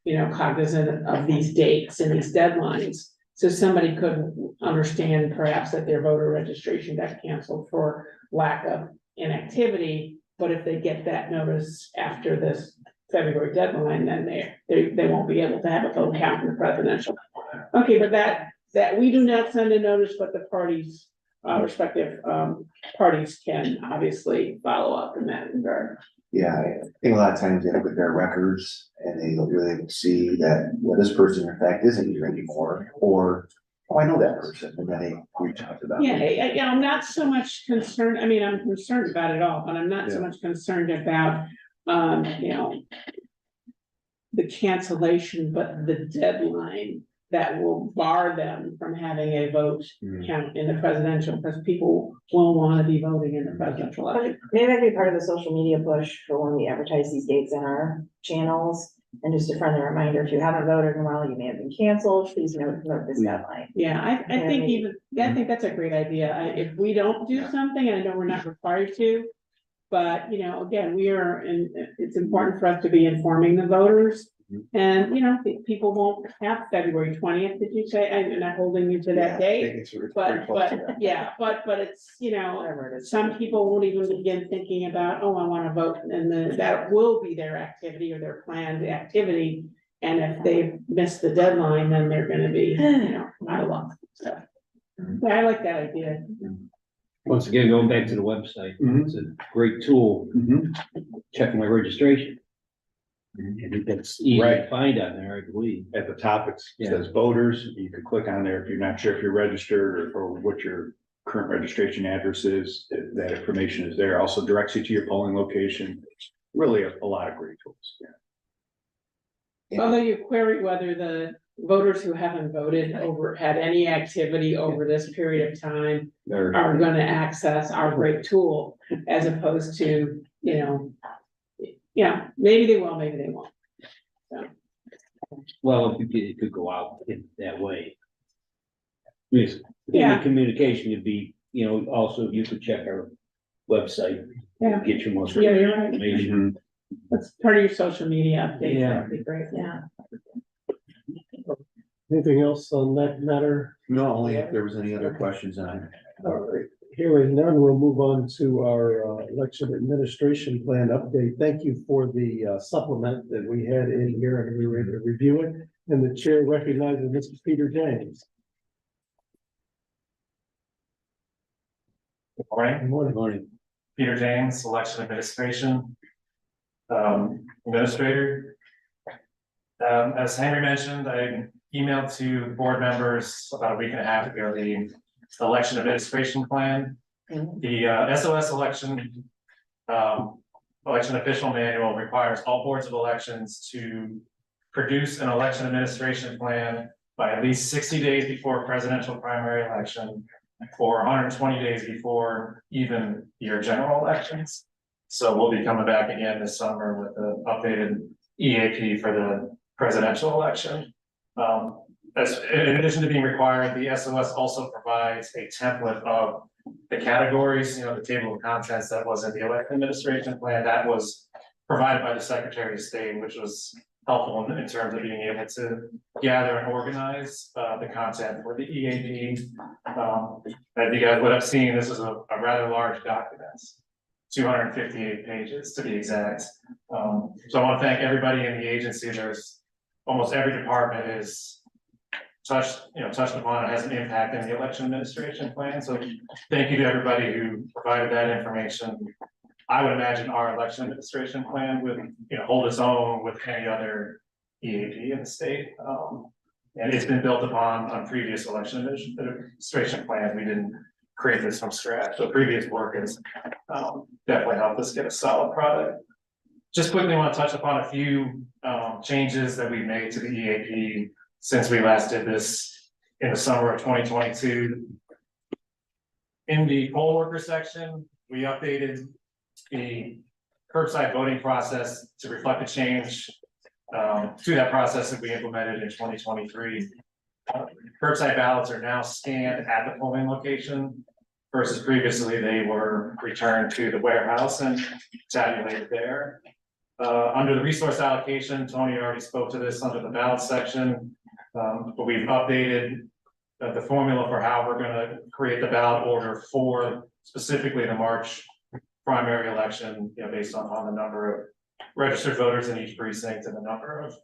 you know, cognizant of these dates and these deadlines. So somebody could understand perhaps that their voter registration got canceled for lack of inactivity. But if they get that notice after this February deadline, then they won't be able to have a vote count in the presidential. Okay, but that we do not send a notice, but the parties, respective parties can obviously follow up in that regard.
Yeah, I think a lot of times they look at their records and they really see that, well, this person in fact isn't here anymore, or, oh, I know that person, and then they reach out to them.
Yeah, I'm not so much concerned, I mean, I'm concerned about it all, but I'm not so much concerned about, you know, the cancellation, but the deadline that will bar them from having a vote count in the presidential, because people won't want to be voting in the presidential election.
Maybe that could be part of the social media push for when we advertise these dates in our channels. And just a friendly reminder, if you haven't voted in a while, you may have been canceled, please note this deadline.
Yeah, I think that's a great idea. If we don't do something, and I know we're not required to. But, you know, again, it's important for us to be informing the voters. And, you know, people won't have February 20th, did you say? I'm not holding you to that date. But it's, you know, some people won't even begin thinking about, oh, I want to vote, and that will be their activity or their planned activity. And if they miss the deadline, then they're gonna be, you know, out of luck, so. Yeah, I like that idea.
Once again, going back to the website, it's a great tool, checking my registration. And it's easy to find on there, I believe.
At the top, it says voters, you could click on there if you're not sure if you're registered or what your current registration address is, that information is there, also directs you to your polling location. Really a lot of great tools,
Although you query whether the voters who haven't voted had any activity over this period of time are gonna access our great tool, as opposed to, you know, yeah, maybe they will, maybe they won't. So,
Well, it could go out in that way. Yes,
Yeah.
communication would be, you know, also you could check our website.
Yeah.
Get your most
Yeah,
recent
you're right.
information.
that's part of your social media update,
Yeah.
that'd be great.
Yeah.
Anything else on that matter?
No, only if there was any other questions on it.
All right, hearing none, we'll move on to our election administration plan update. Thank you for the supplement that we had in here and we were able to review it. And the chair recognizes Mr. Peter James.
Good morning.
Good morning.
Peter James, Election Administration Administrator.
As Henry mentioned, I emailed to board members about a week and a half ago, the election administration plan. The SOS election, election official manual requires all boards of elections to produce an election administration plan by at least 60 days before presidential primary election, or 120 days before even your general elections. So we'll be coming back again this summer with an updated EAP for the presidential election. As in addition to being required, the SOS also provides a template of the categories, the table of contents that was in the election administration plan that was provided by the Secretary of State, which was helpful in terms of being able to gather and organize the content for the EAP. As you guys would have seen, this is a rather large document, 258 pages to be exact. So I want to thank everybody in the agency. There's almost every department is touched upon, it has an impact in the election administration plan. So thank you to everybody who provided that information. I would imagine our election administration plan would, hold its own with any other EAP in the state. And it's been built on previous election administration plans. We didn't create this from scratch. So previous work has definitely helped us get a solid product. Just quickly want to touch upon a few changes that we made to the EAP since we last did this in the summer of 2022. In the poll worker section, we updated the curbside voting process to reflect the change to that process that we implemented in 2023. Curbside ballots are now scanned at the polling location versus previously they were returned to the warehouse and tabulated there. Under the resource allocation, Tony already spoke to this under the ballot section, but we've updated the formula for how we're going to create the ballot order for specifically the March primary election, based on the number of registered voters in each precinct and the number of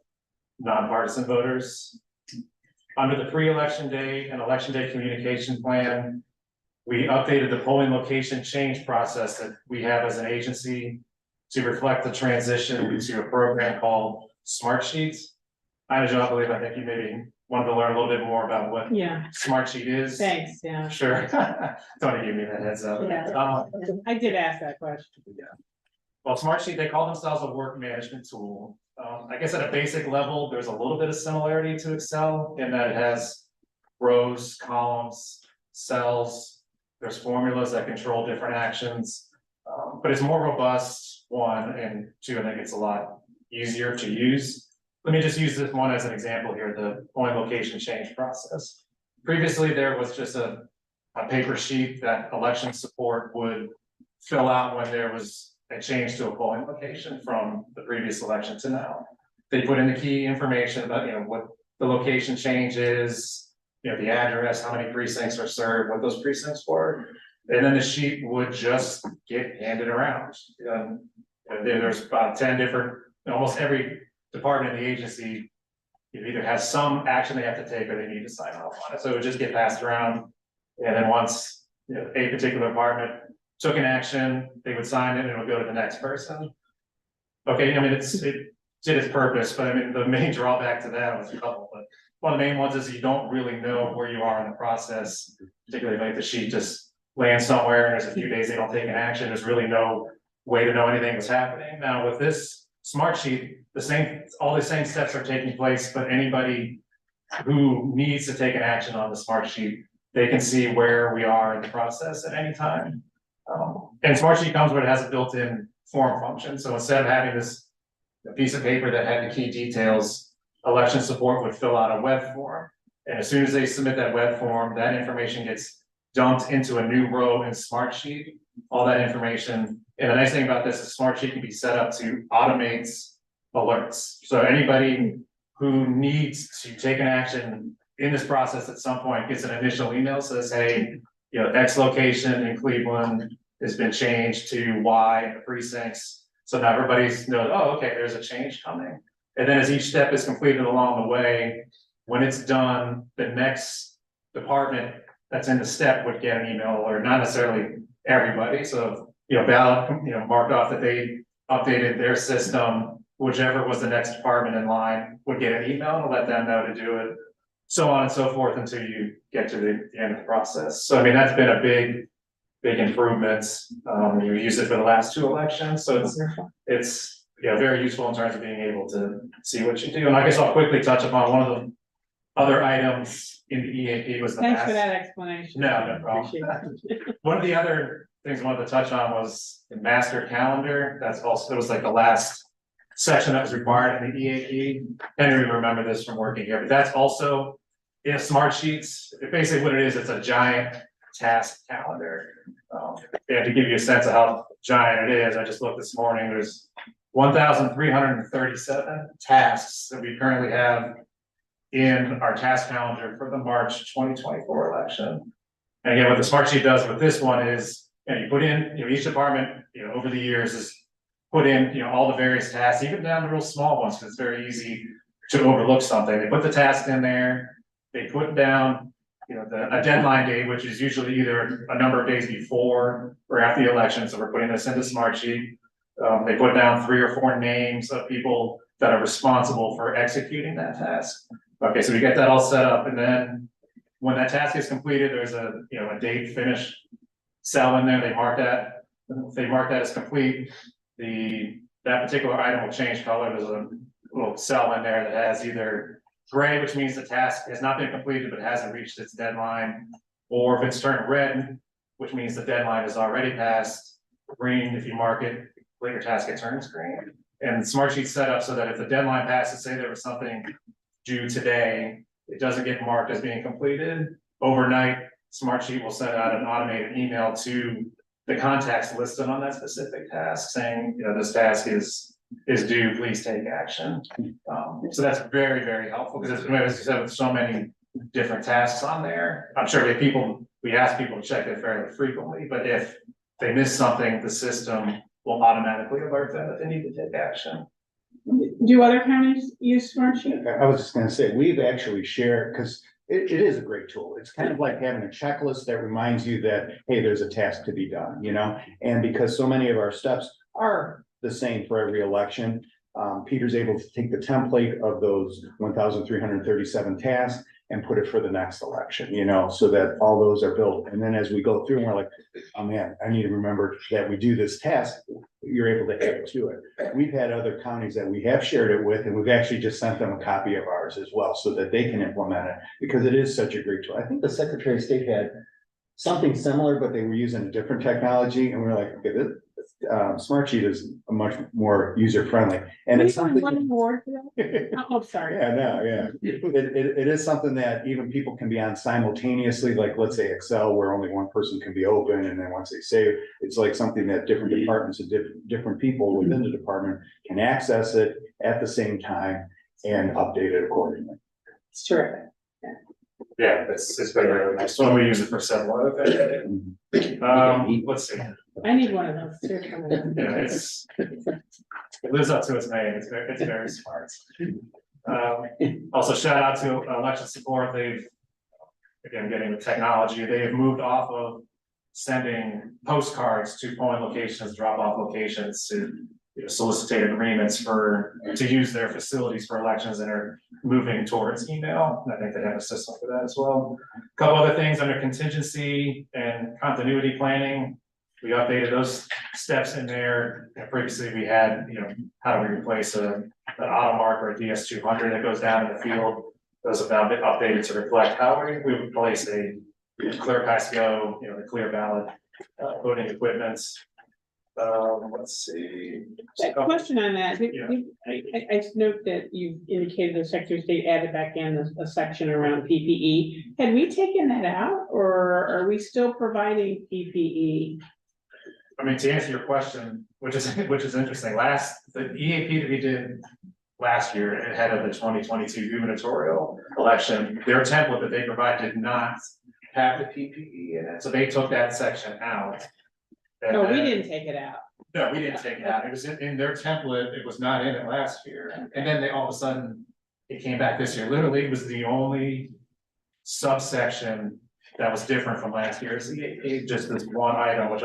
nonpartisan voters. Under the pre-election day and election day communication plan, we updated the polling location change process that we have as an agency to reflect the transition to a program called Smart Sheets. I believe, I think you maybe wanted to learn a little bit more about what Smart Sheet is.
Thanks, yeah.
Sure. Tony gave me that heads up.
Yeah. I did ask that question.
Well, Smart Sheet, they call themselves a work management tool. I guess at a basic level, there's a little bit of similarity to Excel in that it has rows, columns, cells. There's formulas that control different actions, but it's more robust, one, and two, I think it's a lot easier to use. Let me just use this one as an example here, the polling location change process. Previously, there was just a paper sheet that election support would fill out when there was a change to a polling location from the previous election to now. They put in the key information about, what the location change is, the address, how many precincts are served, what those precincts were. And then the sheet would just get handed around. There's about 10 different, almost every department in the agency either has some action they have to take or they need to sign off on it. So it would just get passed around. And then once a particular department took an action, they would sign it and it would go to the next person. Okay, it did its purpose, but the main drawback to that was a couple, but one of the main ones is you don't really know where you are in the process, particularly like the sheet just lands somewhere and there's a few days they don't take an action. There's really no way to know anything was happening. Now with this Smart Sheet, all the same steps are taking place, but anybody who needs to take an action on the Smart Sheet, they can see where we are in the process at any time. And Smart Sheet comes with it has a built-in form function. So instead of having this piece of paper that had the key details, election support would fill out a web form. And as soon as they submit that web form, that information gets dumped into a new row in Smart Sheet. All that information. And the nice thing about this is Smart Sheet can be set up to automate alerts. So anybody who needs to take an action in this process at some point gets an initial email, says, hey, X location in Cleveland has been changed to Y precincts. So now everybody's knows, oh, okay, there's a change coming. And then as each step is completed along the way, when it's done, the next department that's in the step would get an email, or not necessarily everybody. So, ballot, marked off that they updated their system, whichever was the next department in line would get an email and let them know to do it. So on and so forth until you get to the end of the process. So I mean, that's been a big improvements. We used it for the last 2 elections, so it's very useful in terms of being able to see what you do. And I guess I'll quickly touch upon one of the other items in the EAP was the.
Thanks for that explanation.
No problem. One of the other things I wanted to touch on was the master calendar. That's also, it was like the last section that was required in the EAP. Henry, remember this from working here, but that's also in Smart Sheets. Basically what it is, it's a giant task calendar. And to give you a sense of how giant it is, I just looked this morning, there's 1,337 tasks that we currently have in our task calendar for the March 2024 election. And again, what the Smart Sheet does with this one is, you put in, each department, over the years has put in, all the various tasks, even down to real small ones, because it's very easy to overlook something. They put the task in there, they put down, a deadline date, which is usually either a number of days before or after the election. So we're putting this into Smart Sheet. They put down 3 or 4 names of people that are responsible for executing that task. Okay, so we get that all set up, and then when that task is completed, there's a date finish cell in there. They mark that as complete. That particular item will change color. There's a little cell in there that has either gray, which means the task has not been completed but hasn't reached its deadline, or if it's turned red, which means the deadline is already passed. Green, if you mark it, later task, it turns green. And Smart Sheet's set up so that if the deadline passes, say there was something due today, it doesn't get marked as being completed. Overnight, Smart Sheet will send out an automated email to the contacts listed on that specific task saying, this task is due, please take action. So that's very, very helpful because as you said, with so many different tasks on there, I'm sure we ask people to check it fairly frequently, but if they miss something, the system will automatically alert them that they need to take action.
Do other counties use Smart Sheet?
I was just gonna say, we've actually shared, because it is a great tool. It's kind of like having a checklist that reminds you that, hey, there's a task to be done, And because so many of our steps are the same for every election, Peter's able to take the template of those 1,337 tasks and put it for the next election, so that all those are built. And then as we go through and we're like, oh man, I need to remember that we do this task, you're able to add to it. We've had other counties that we have shared it with, and we've actually just sent them a copy of ours as well, so that they can implement it, because it is such a great tool. I think the Secretary of State had something similar, but they were using a different technology, and we're like, okay, this Smart Sheet is much more user-friendly. And it's something.
One award for that? Oh, sorry.
Yeah. It is something that even people can be on simultaneously, like let's say Excel, where only one person can be open, and then once they save, it's like something that different departments and different people within the department can access it at the same time and update it accordingly.
It's terrific.
Yeah, it's been really nice. So we use it for several other things. Let's see.
I need one of those too.
Yeah, it lives up to its name. It's very smart. Also shout out to election support. They've, again, getting the technology, they have moved off of sending postcards to polling locations, drop off locations to solicitate agreements to use their facilities for elections, and are moving towards email. And I think they have a system for that as well. A couple other things under contingency and continuity planning. We updated those steps in there. Previously we had, how do we replace an auto mark or a DS200 that goes down in the field. Those have now been updated to reflect how we replace a clear PASCO, the clear ballot voting equipments. Let's see.
A question on that. I note that you indicated the Secretary of State added back in a section around PPE. Had we taken that out, or are we still providing PPE?
I mean, to answer your question, which is interesting, the EAP that we did last year ahead of the 2022 gubernatorial election, their template that they provided did not have the PPE in it, so they took that section out.
No, we didn't take it out.
No, we didn't take it out. It was in their template. It was not in it last year. And then all of a sudden, it came back this year. Literally, it was the only subsection that was different from last year's EAP, just this one item, which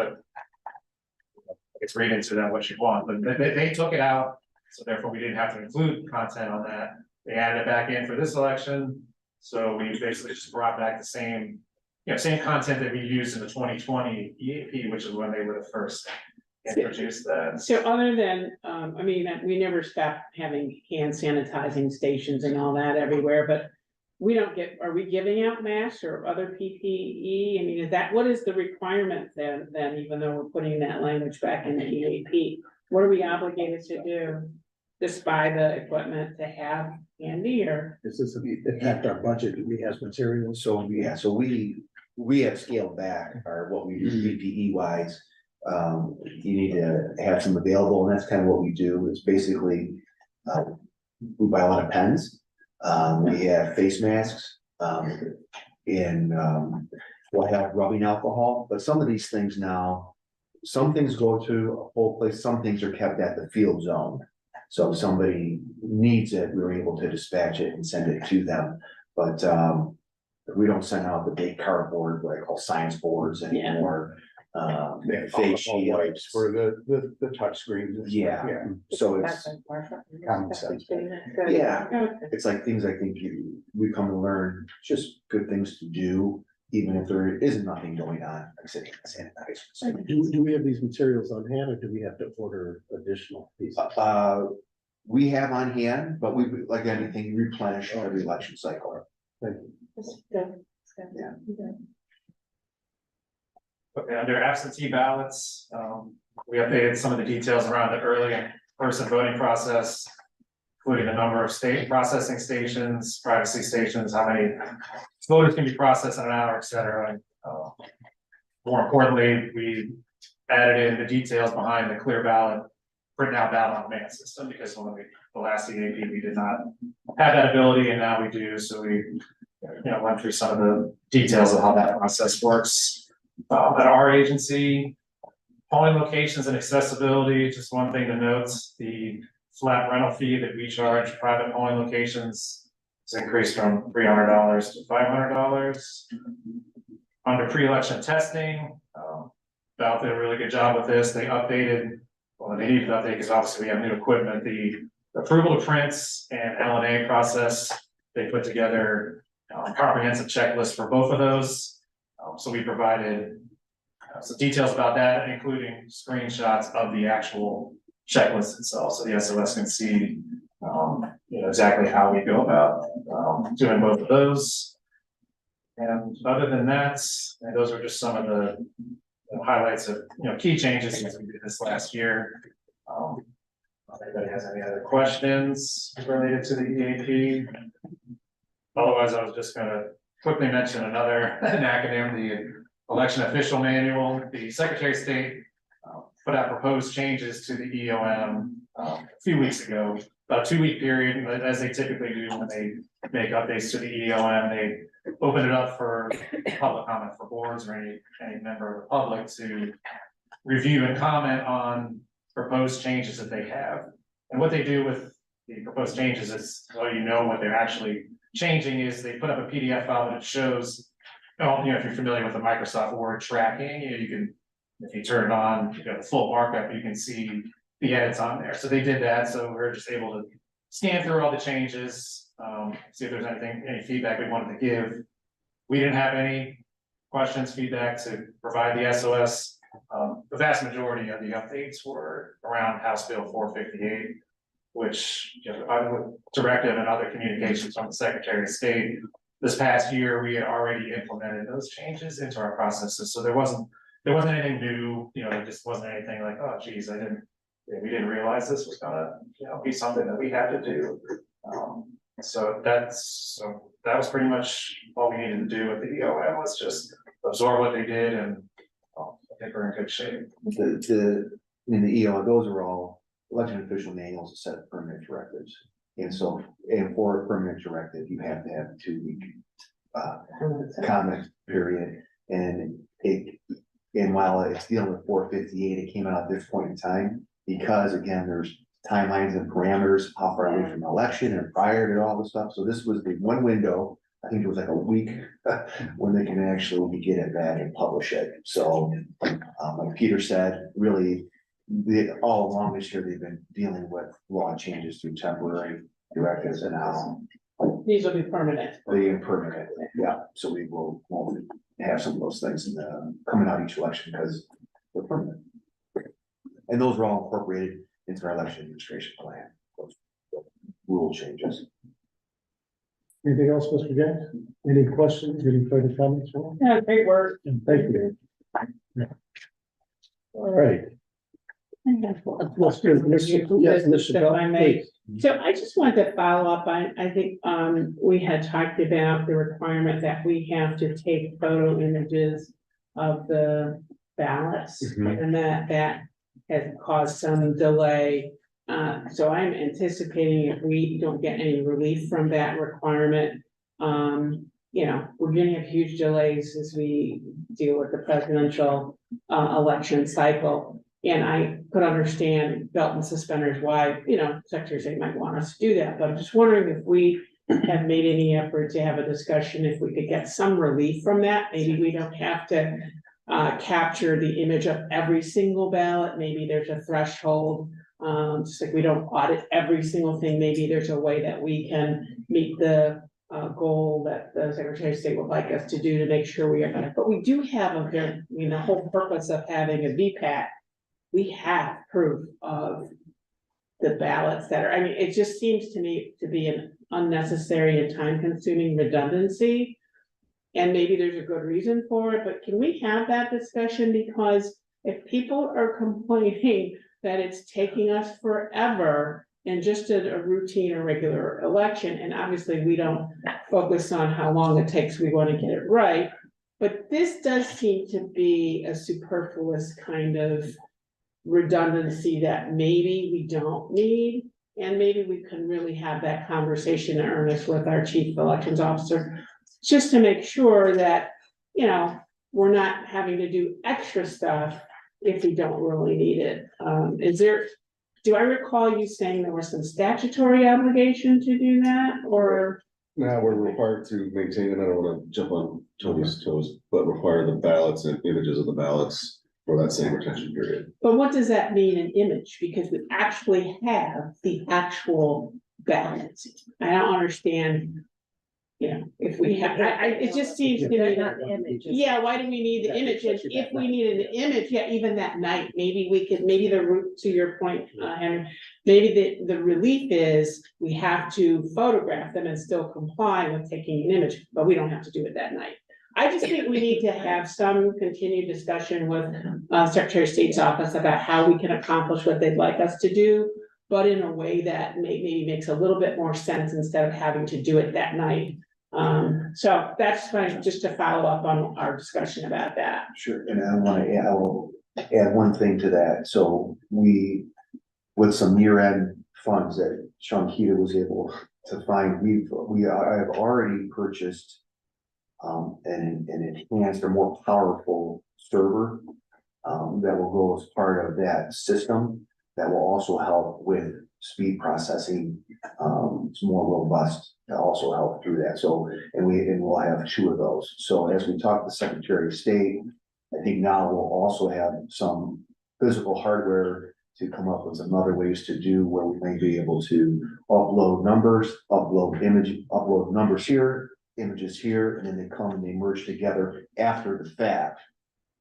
it's read into them what you want, but they took it out. So therefore, we didn't have to include content on that. They added it back in for this election. So we basically just brought back the same, same content that we used in the 2020 EAP, which is when they were the first introduced that.
So other than, I mean, we never stopped having hand sanitizing stations and all that everywhere, but we don't are we giving out masks or other PPE? I mean, what is the requirement then, even though we're putting that language back in the EAP? What are we obligated to do? Just buy the equipment to have handy, or?
Does this impact our budget? Do we have materials?
So, yeah, so we have scaled back what we do PPE wise. You need to have some available, and that's kind of what we do, is basically, we buy a lot of pens. We have face masks, we'll have rubbing alcohol, but some of these things now, some things go to a whole place, some things are kept at the field zone. So if somebody needs it, we're able to dispatch it and send it to them, but, we don't send out the big cardboard, what I call science boards anymore. Face shields.
For the touch screens.
Yeah, so it's,
Common sense.
yeah,
Okay.
it's like things I think we come to learn, just good things to do, even if there isn't nothing going on, like sitting sanitizers.
Do we have these materials on hand, or do we have to order additional pieces?
We have on hand, but we, like anything, replenish every election cycle.
Thank you.
Okay, under absentee ballots, we updated some of the details around the early and person voting process, including the number of state processing stations, privacy stations, how many voters can be processed in an hour, et cetera. And, more importantly, we added in the details behind the clear ballot, printed out ballot on demand system, because when the last EAP, we did not have that ability, and now we do. So we, went through some of the details of how that process works. At our agency, polling locations and accessibility, just one thing to note, the flat rental fee that we charge private polling locations has increased from $300 to $500. Under pre-election testing, Val did a really good job with this. They updated, well, they needed to update because obviously we have new equipment, the approval of prints and LNA process. They put together a comprehensive checklist for both of those. So we provided some details about that, including screenshots of the actual checklist itself, so the SOS can see, exactly how we go about doing both of those. And other than that, and those are just some of the highlights of key changes since we did this last year. If anybody has any other questions related to the EAP? Otherwise, I was just gonna quickly mention another an acronym, the election official manual. The Secretary of State put out proposed changes to the EOM a few weeks ago, about a 2-week period, as they typically do when they make updates to the EOM. They open it up for public comment for boards or any member of the public to review and comment on proposed changes that they have. And what they do with the proposed changes is, so what they're actually changing, is they put up a PDF file that shows, if you're familiar with the Microsoft Word tracking, you can, if you turn it on, the full markup, you can see the edits on there. So they did that, so we're just able to scan through all the changes, see if there's any feedback we wanted to give. We didn't have any questions, feedback to provide the SOS. The vast majority of the updates were around House Bill 458, which, directive and other communications from the Secretary of State. This past year, we had already implemented those changes into our processes, so there wasn't anything new. There just wasn't anything like, oh geez, we didn't realize this was gonna, be something that we had to do. So that was pretty much all we needed to do with the EOM, was just absorb what they did, and I think we're in good shape.
In the EOM, those are all election official manuals, a set of permanent directives. And so, and for a permanent directive, you have to have a 2-week comment period. And while it's dealing with 458, it came out at this point in time, because again, there's timelines and parameters, how far away from election and prior to all this stuff. So this was the one window, I think it was like a week, when they can actually get it back and publish it. So, like Peter said, really, all along this year, they've been dealing with law changes through temporary directives and now
These will be permanent.
the permanent, yeah, so we will have some of those things coming out each election because they're permanent. And those are all incorporated into our election administration plan, those rule changes.
Anything else, Mr. James? Any questions, any further comments?
Yeah, great work.
And thank you. All right. Let's do this. Yes, Mr.
If I
Bell,
may.
please.
So I just wanted to follow up. I think, we had talked about the requirement that we have to take photo images of the ballots.
Mhm.
And that has caused some delay. So I'm anticipating if we don't get any relief from that requirement, we're gonna have huge delays as we deal with the presidential, election cycle. And I could understand belt and suspenders why, Secretary of State might want us to do that, but I'm just wondering if we have made any effort to have a discussion, if we could get some relief from that. Maybe we don't have to capture the image of every single ballot. Maybe there's a threshold. Just like we don't audit every single thing, maybe there's a way that we can meet the goal that the Secretary of State would like us to do to make sure we are, but we do have the whole purpose of having a VPAT. We have proof of the ballots that are, it just seems to me to be an unnecessary and time-consuming redundancy. And maybe there's a good reason for it, but can we have that discussion? Because if people are complaining that it's taking us forever in just a routine or regular election, and obviously we don't focus on how long it takes, we want to get it right. But this does seem to be a superfluous kind of redundancy that maybe we don't need. And maybe we can really have that conversation in earnest with our chief elections officer, just to make sure that, we're not having to do extra stuff if we don't really need it. Do I recall you saying there was some statutory obligation to do that, or?
Now, we're required to maintain, and I don't wanna jump on Tony's toes, but require the ballots and images of the ballots for that same retention period.
But what does that mean in image? Because we actually have the actual ballots. I don't understand. If we have, it just seems to me.
Not the image.
Yeah, why do we need the image? And if we needed an image, yeah, even that night, maybe we could, maybe the route to your point, Henry. Maybe the relief is we have to photograph them and still comply with taking an image, but we don't have to do it that night. I just think we need to have some continued discussion with Secretary of State's office about how we can accomplish what they'd like us to do, but in a way that maybe makes a little bit more sense instead of having to do it that night. So that's fine, just to follow up on our discussion about that.
Sure, and I will add one thing to that. So with some year-end funds that Sean Keita was able to find, I have already purchased an enhanced or more powerful server that will go as part of that system that will also help with speed processing. It's more robust to also help through that. So, and we'll have 2 of those. So as we talk to the Secretary of State, I think now we'll also have some physical hardware to come up with some other ways to do where we may be able to upload numbers, upload numbers here, images here, and then they come and they merge together after the fact.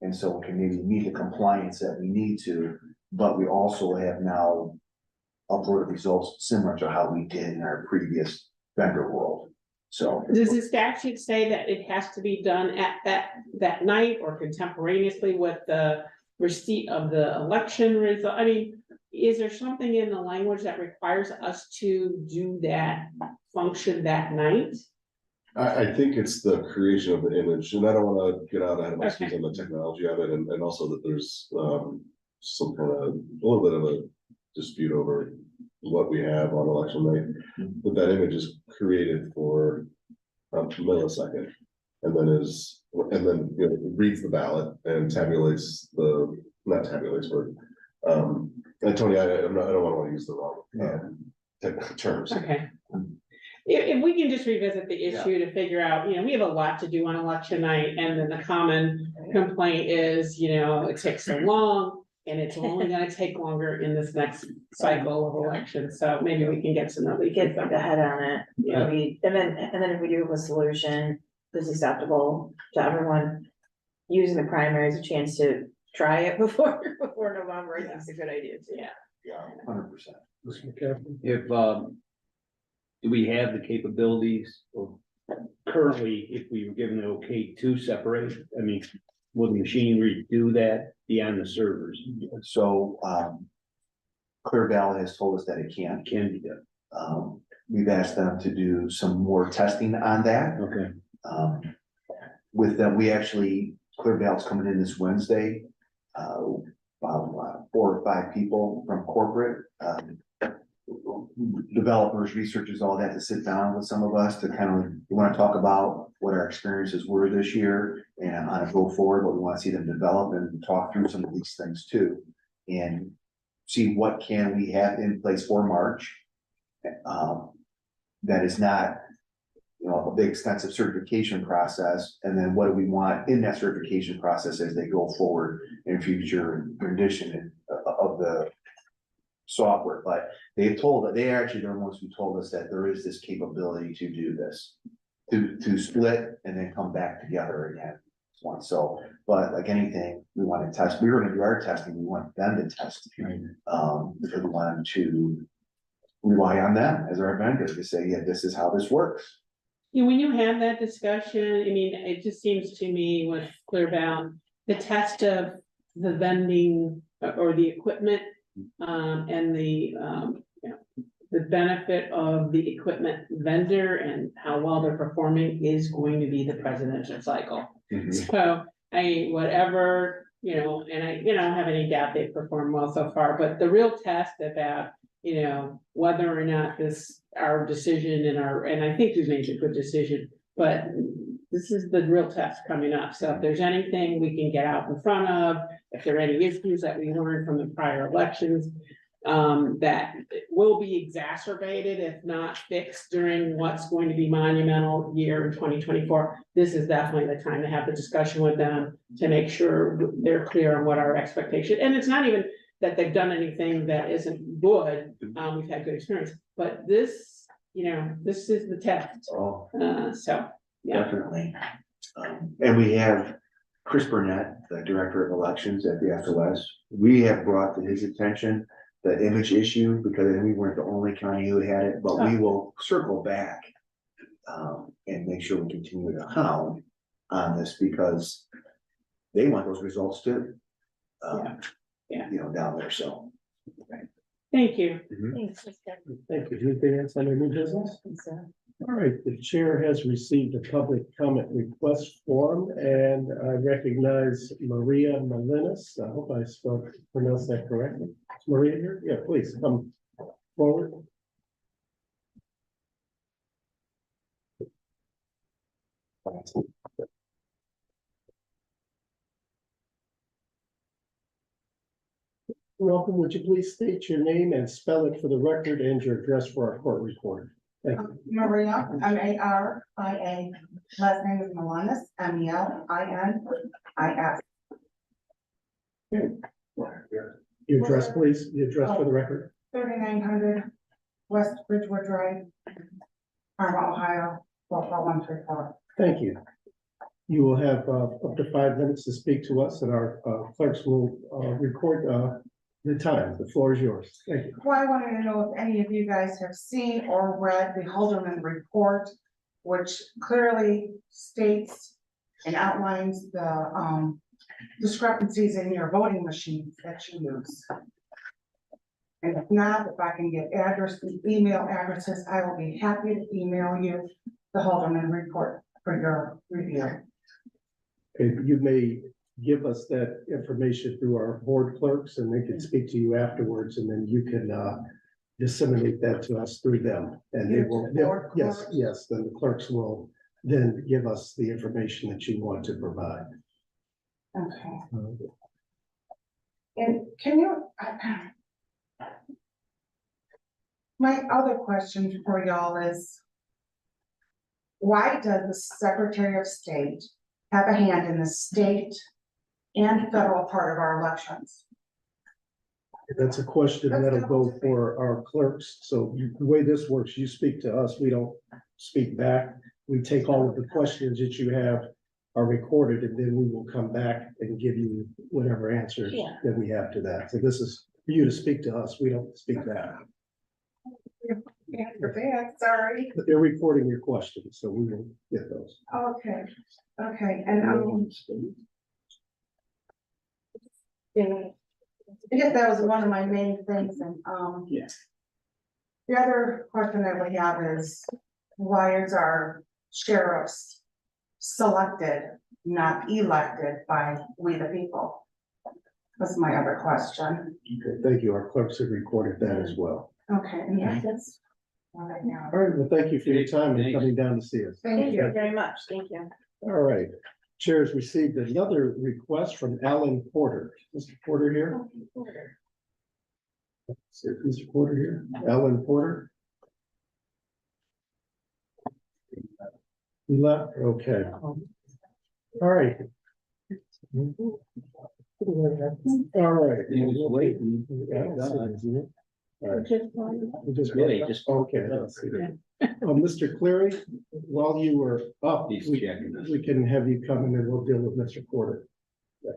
And so we can maybe meet the compliance that we need to, but we also have now uploaded results similar to how we did in our previous vendor world. So.
Does the statute say that it has to be done at that night or contemporaneously with the receipt of the election result? Is there something in the language that requires us to do that function that night?
I think it's the creation of the image, and I don't wanna get out ahead of my skis on the technology of it, and also that there's some kind of, a little bit of a dispute over what we have on election night. But that image is created for a millisecond, and then reads the ballot and tabulates not tabulates, but and Tony, I don't want to use the wrong technical terms.
Okay. If we can just revisit the issue to figure out, we have a lot to do on election night, and then the common complaint is, it takes so long. and it's only gonna take longer in this next cycle of elections, so maybe we can get some relief.
Get ahead on it.
Yeah.
And then if we do have a solution that's acceptable to everyone, using the primary as a chance to try it before November, I think is a good idea too.
Yeah.
Yeah, 100%.
Mr. McCaffrey?
If, do we have the capabilities or currently, if we were given the okay to separate, I mean, will the machinery do that beyond the servers?
So, Clear Valley has told us that it can.
Can be done.
We've asked them to do some more testing on that.
Okay.
With them, we actually, Clear Valley's coming in this Wednesday. About 4 or 5 people from corporate, developers, researchers, all that, to sit down with some of us to kind of, we want to talk about what our experiences were this year and on a go forward, what we want to see them develop, and talk through some of these things too. And see what can we have in place for March. That is not, you know, a big extensive certification process, and then what do we want in that certification process as they go forward in future rendition of the software. But they're actually the ones who told us that there is this capability to do this, to split and then come back together again. So, but like anything, we want to test, we were gonna do our testing, we want them to test. Because we want them to rely on them as our vendor to say, yeah, this is how this works.
Yeah, when you have that discussion, I mean, it just seems to me with Clearbound, the test of the vending or the equipment, and the, you know, the benefit of the equipment vendor and how well they're performing is going to be the presidential cycle. So, whatever, you know, and I don't have any doubt they've performed well so far, but the real test about, you know, whether or not our decision and I think we've made a good decision, but this is the real test coming up. So if there's anything we can get out in front of, if there are any issues that we learned from the prior elections, that will be exacerbated, if not fixed, during what's going to be monumental year in 2024. This is definitely the time to have the discussion with them to make sure they're clear on what our expectation, and it's not even that they've done anything that isn't good. We've had good experience, but this, you know, this is the test.
Oh,
So, yeah.
definitely. And we have Chris Burnett, the director of elections at the SOS. We have brought to his attention the image issue, because we weren't the only county who had it, but we will circle back and make sure we continue to hound on this, because they want those results too.
Yeah.
You know, down there, so.
Thank you.
Thanks.
Thank you. Anything else under new business? All right, the chair has received a public comment request form, and I recognize Maria Molinas. I hope I pronounced that correctly. Is Maria here? Yeah, please come forward. Welcome. Would you please state your name and spell it for the record and your address for our court report? Thank you.
Maria, Maria, last name is Molinas, Melinins.
Your address, please, the address for the record.
3900 West Bridgewood Drive, Parma, Ohio, 44134.
Thank you. You will have up to 5 minutes to speak to us, and our clerks will record the time. The floor is yours. Thank you.
Well, I wanted to know if any of you guys have seen or read the Halderman report, which clearly states and outlines the discrepancies in your voting machines that you use. And if not, if I can get email addresses, I will be happy to email you the Halderman report for your review.
Okay, you may give us that information through our board clerks, and they can speak to you afterwards, and then you can disseminate that to us through them. And they will, yes, then the clerks will then give us the information that you want to provide.
Okay. And can you, my other question for y'all is, why does the Secretary of State have a hand in the state and federal part of our elections?
That's a question that'll go for our clerks. So the way this works, you speak to us, we don't speak back. We take all of the questions that you have are recorded, and then we will come back and give you whatever answers
Yeah.
that we have to that. So this is for you to speak to us. We don't speak back.
Yeah, for that, sorry.
But they're recording your questions, so we will get those.
Okay, okay, and I guess that was one of my main things, and
Yes.
the other question that we have is, why is our sheriffs selected, not elected by we the people? That's my other question.
Okay, thank you. Our clerks have recorded that as well.
Okay, and that's all right now.
All right, well, thank you for your time and coming down to see us.
Thank you.
very much, thank you.
All right, Chair has received another request from Alan Porter. Mr. Porter here? Is Mr. Porter here? Alan Porter? He left, okay. All right. All right.
He was waiting.
All right. We just-
Yeah, he just-
Okay. Let's see. Mr. Cleary, while you were up,
He's
we
checking.
we can have you come in and we'll deal with Mr. Porter. Yeah.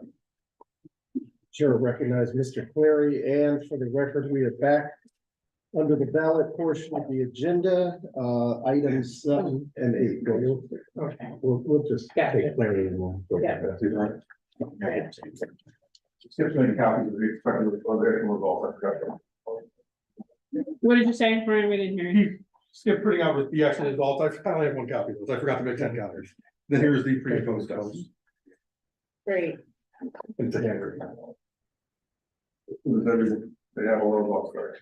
Sure, recognize Mr. Cleary, and for the record, we are back under the ballot portion of the agenda, items 7 and 8.
Okay.
We'll just
Got
take
it.
Cleary and we'll go back.
Skip's made copies of the expected declaration results. I forgot.
What did you say, Brian? We didn't hear you.
Skip printing out with the actual results. I only have one copy of those. I forgot to make 10 copies. Then here's the pre and post outs.
Great.
It's a handwritten. They have a little box there.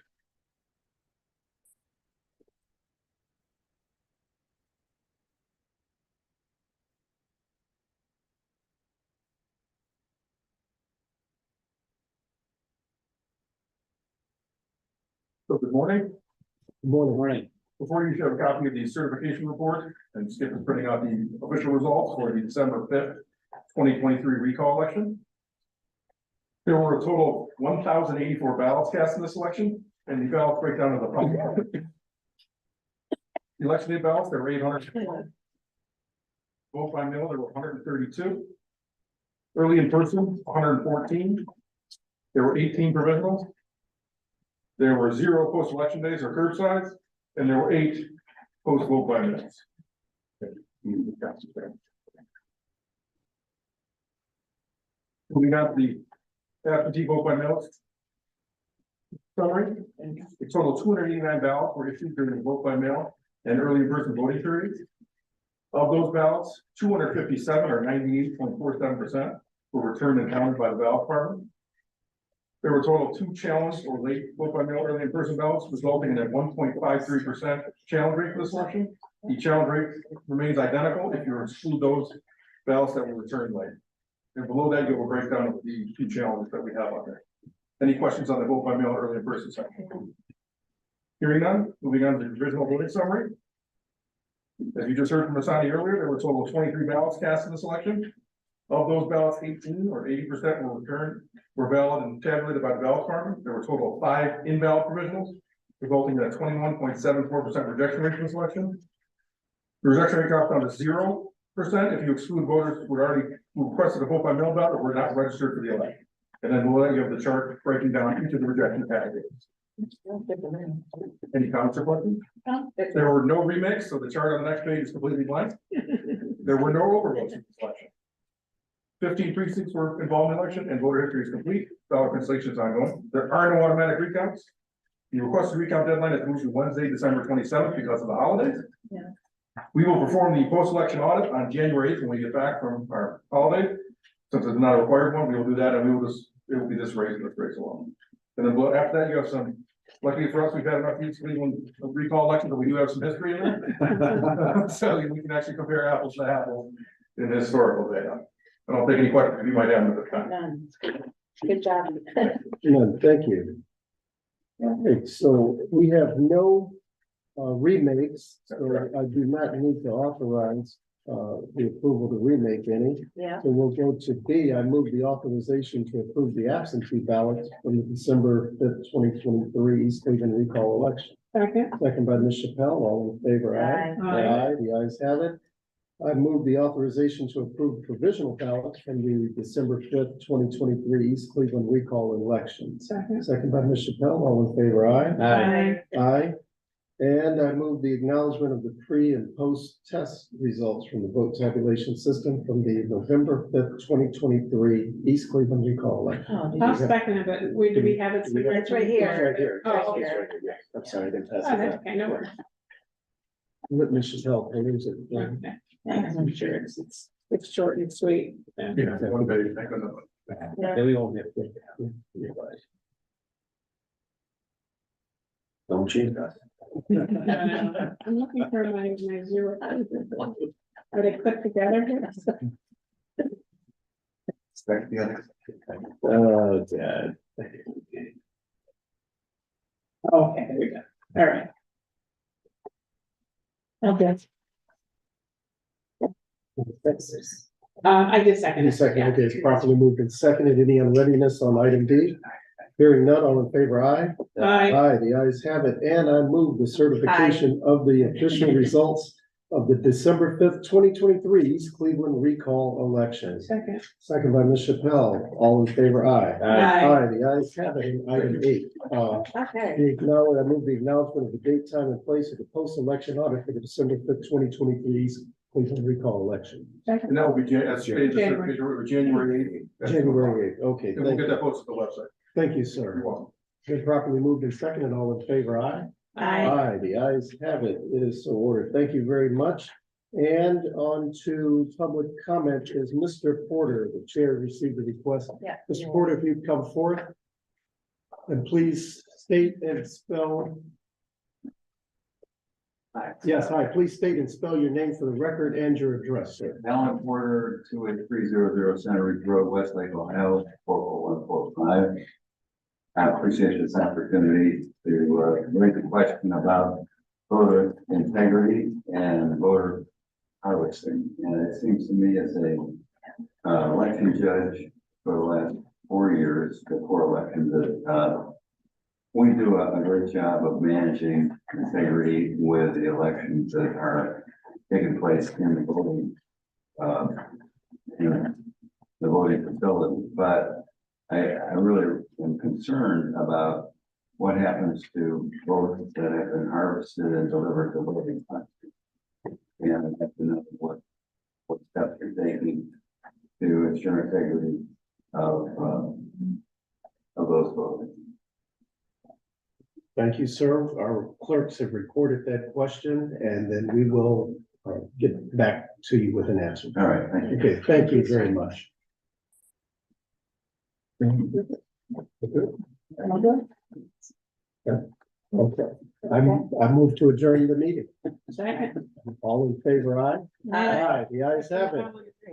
So good morning.
Morning.
Before you should have a copy of the certification report, and Skip is printing out the official results for the December 5th, 2023 recall election. There were a total of 1,084 ballots cast in this election, and the ballots break down to the public. The election day ballots, there were 800. Vote by mail, there were 132. Early in person, 114. There were 18 provisionals. There were 0 post-election days or curbsides, and there were 8 post-vote by mails. Moving on to the absentee vote by mails summary, a total of 289 ballots were issued during the vote by mail and early in-person voting periods. Of those ballots, 257 or 98.47% were returned and counted by the ballot department. There were a total of 2 challenged or late vote by mail early in-person ballots, resulting in a 1.53% challenge rate for this election. The challenge rate remains identical if you exclude those ballots that were returned late. And below that, you will break down the 2 challenges that we have on there. Any questions on the vote by mail early in-person section? Hearing none, moving on to the original voting summary. As you just heard from Masani earlier, there were a total of 23 ballots cast in this election. Of those ballots, 18 or 80% were returned, were valid and tabulated by the ballot department. There were a total of 5 invalid provisionals, resulting in a 21.74% rejection rate for this election. The rejection rate dropped down to 0% if you exclude voters who requested a vote by mail ballot or were not registered for the election. And then below that, you have the chart breaking down each of the rejection categories. Any comments or questions? There were no remakes, so the chart on the next page is completely blank. There were no overvotes in this election. 15 precincts were involved in the election, and voter history is complete. Ballot cancellation is ongoing. There are no automatic recounts. The requested recount deadline is moved to Wednesday, December 27th because of the holidays.
Yeah.
We will perform the post-election audit on January 8th when we get back from our holiday. Since it's not a required one, we will do that, and it will be this race alone. And then after that, you have some, luckily for us, we've had enough East Cleveland recall elections, but we do have some history in there. So we can actually compare apples to apples in historical data. I don't take any questions you might have at the time.
None. Good job.
None, thank you. Okay, so we have no remakes, so I do not need to authorize the approval to remake any.
Yeah.
So we'll go to B. I move the authorization to approve the absentee ballots from the December fifth, 2023 East Cleveland recall election.
Second.
Second by Ms. Chappelle, all in favor, aye.
Aye.
The ayes have it. I move the authorization to approve provisional ballots from the December fifth, 2023 East Cleveland recall election.
Second.
Second by Ms. Chappelle, all in favor, aye.
Aye.
Aye. And I move the acknowledgement of the pre and post test results from the vote tabulation system from the November fifth, 2023 East Cleveland recall election.
Oh, did
I'll
you-
second it, but where do we have it?
It's right here.
It's right here.
Oh, okay.
It's right here, yeah. I'm sorry, I didn't pass
Oh,
it
that's
back.
okay, no worries.
Let Ms. Chappelle peruse it.
Okay. I'm sure it's short and sweet. Yeah.
One day,
Then we won't have.
Don't change that.
I'm looking for my zero. Are they put together here?
Expect the other.
Oh, God.
Okay, there we go. All right. Okay. I did second.
Any
it,
second,
yeah.
okay, it's properly moved and seconded. Any unreadiness on item D? Hearing none, all in favor, aye.
Aye.
Aye, the ayes have it, and I move the certification of the official results of the December fifth, 2023 East Cleveland recall election.
Second.
Second by Ms. Chappelle, all in favor, aye.
Aye.
The ayes have it, in item eight.
Okay.
I move the acknowledgement of the date, time, and place of the post-election audit for the December fifth, 2023 East Cleveland recall election.
Second.
And that will be, that's
January.
January 8th.
January eighth, okay.
And we'll get that posted to the website.
Thank you, sir. Been properly moved and seconded, all in favor, aye.
Aye.
The ayes have it. It is so ordered. Thank you very much. And on to public comment is Mr. Porter. The chair received a request.
Yeah.
Mr. Porter, if you'd come forth. And please state and spell. Yes, hi. Please state and spell your name for the record and your address, sir.
Alan Porter, 28300 Center Ridge Road, Westlake, Ohio, 44145. I appreciate this opportunity to raise a question about voter integrity and voter harvesting. And it seems to me as a election judge for the last 4 years, the 4 elections, that we do a great job of managing integrity with the elections that are taking place in the voting, the voting facility. But I really am concerned about what happens to votes that have been harvested and delivered to voting places. And I have to know what steps you're taking to ensure integrity of those votes.
Thank you, sir. Our clerks have recorded that question and then we will get back to you with an answer.
All right, thank you.
Okay, thank you very much. Okay, I move to adjourn the meeting.
Second.
All in favor, aye?
Aye.
The ayes have it.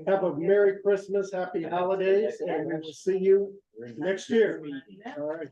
Have a Merry Christmas, Happy Holidays, and we will see you next year. All right.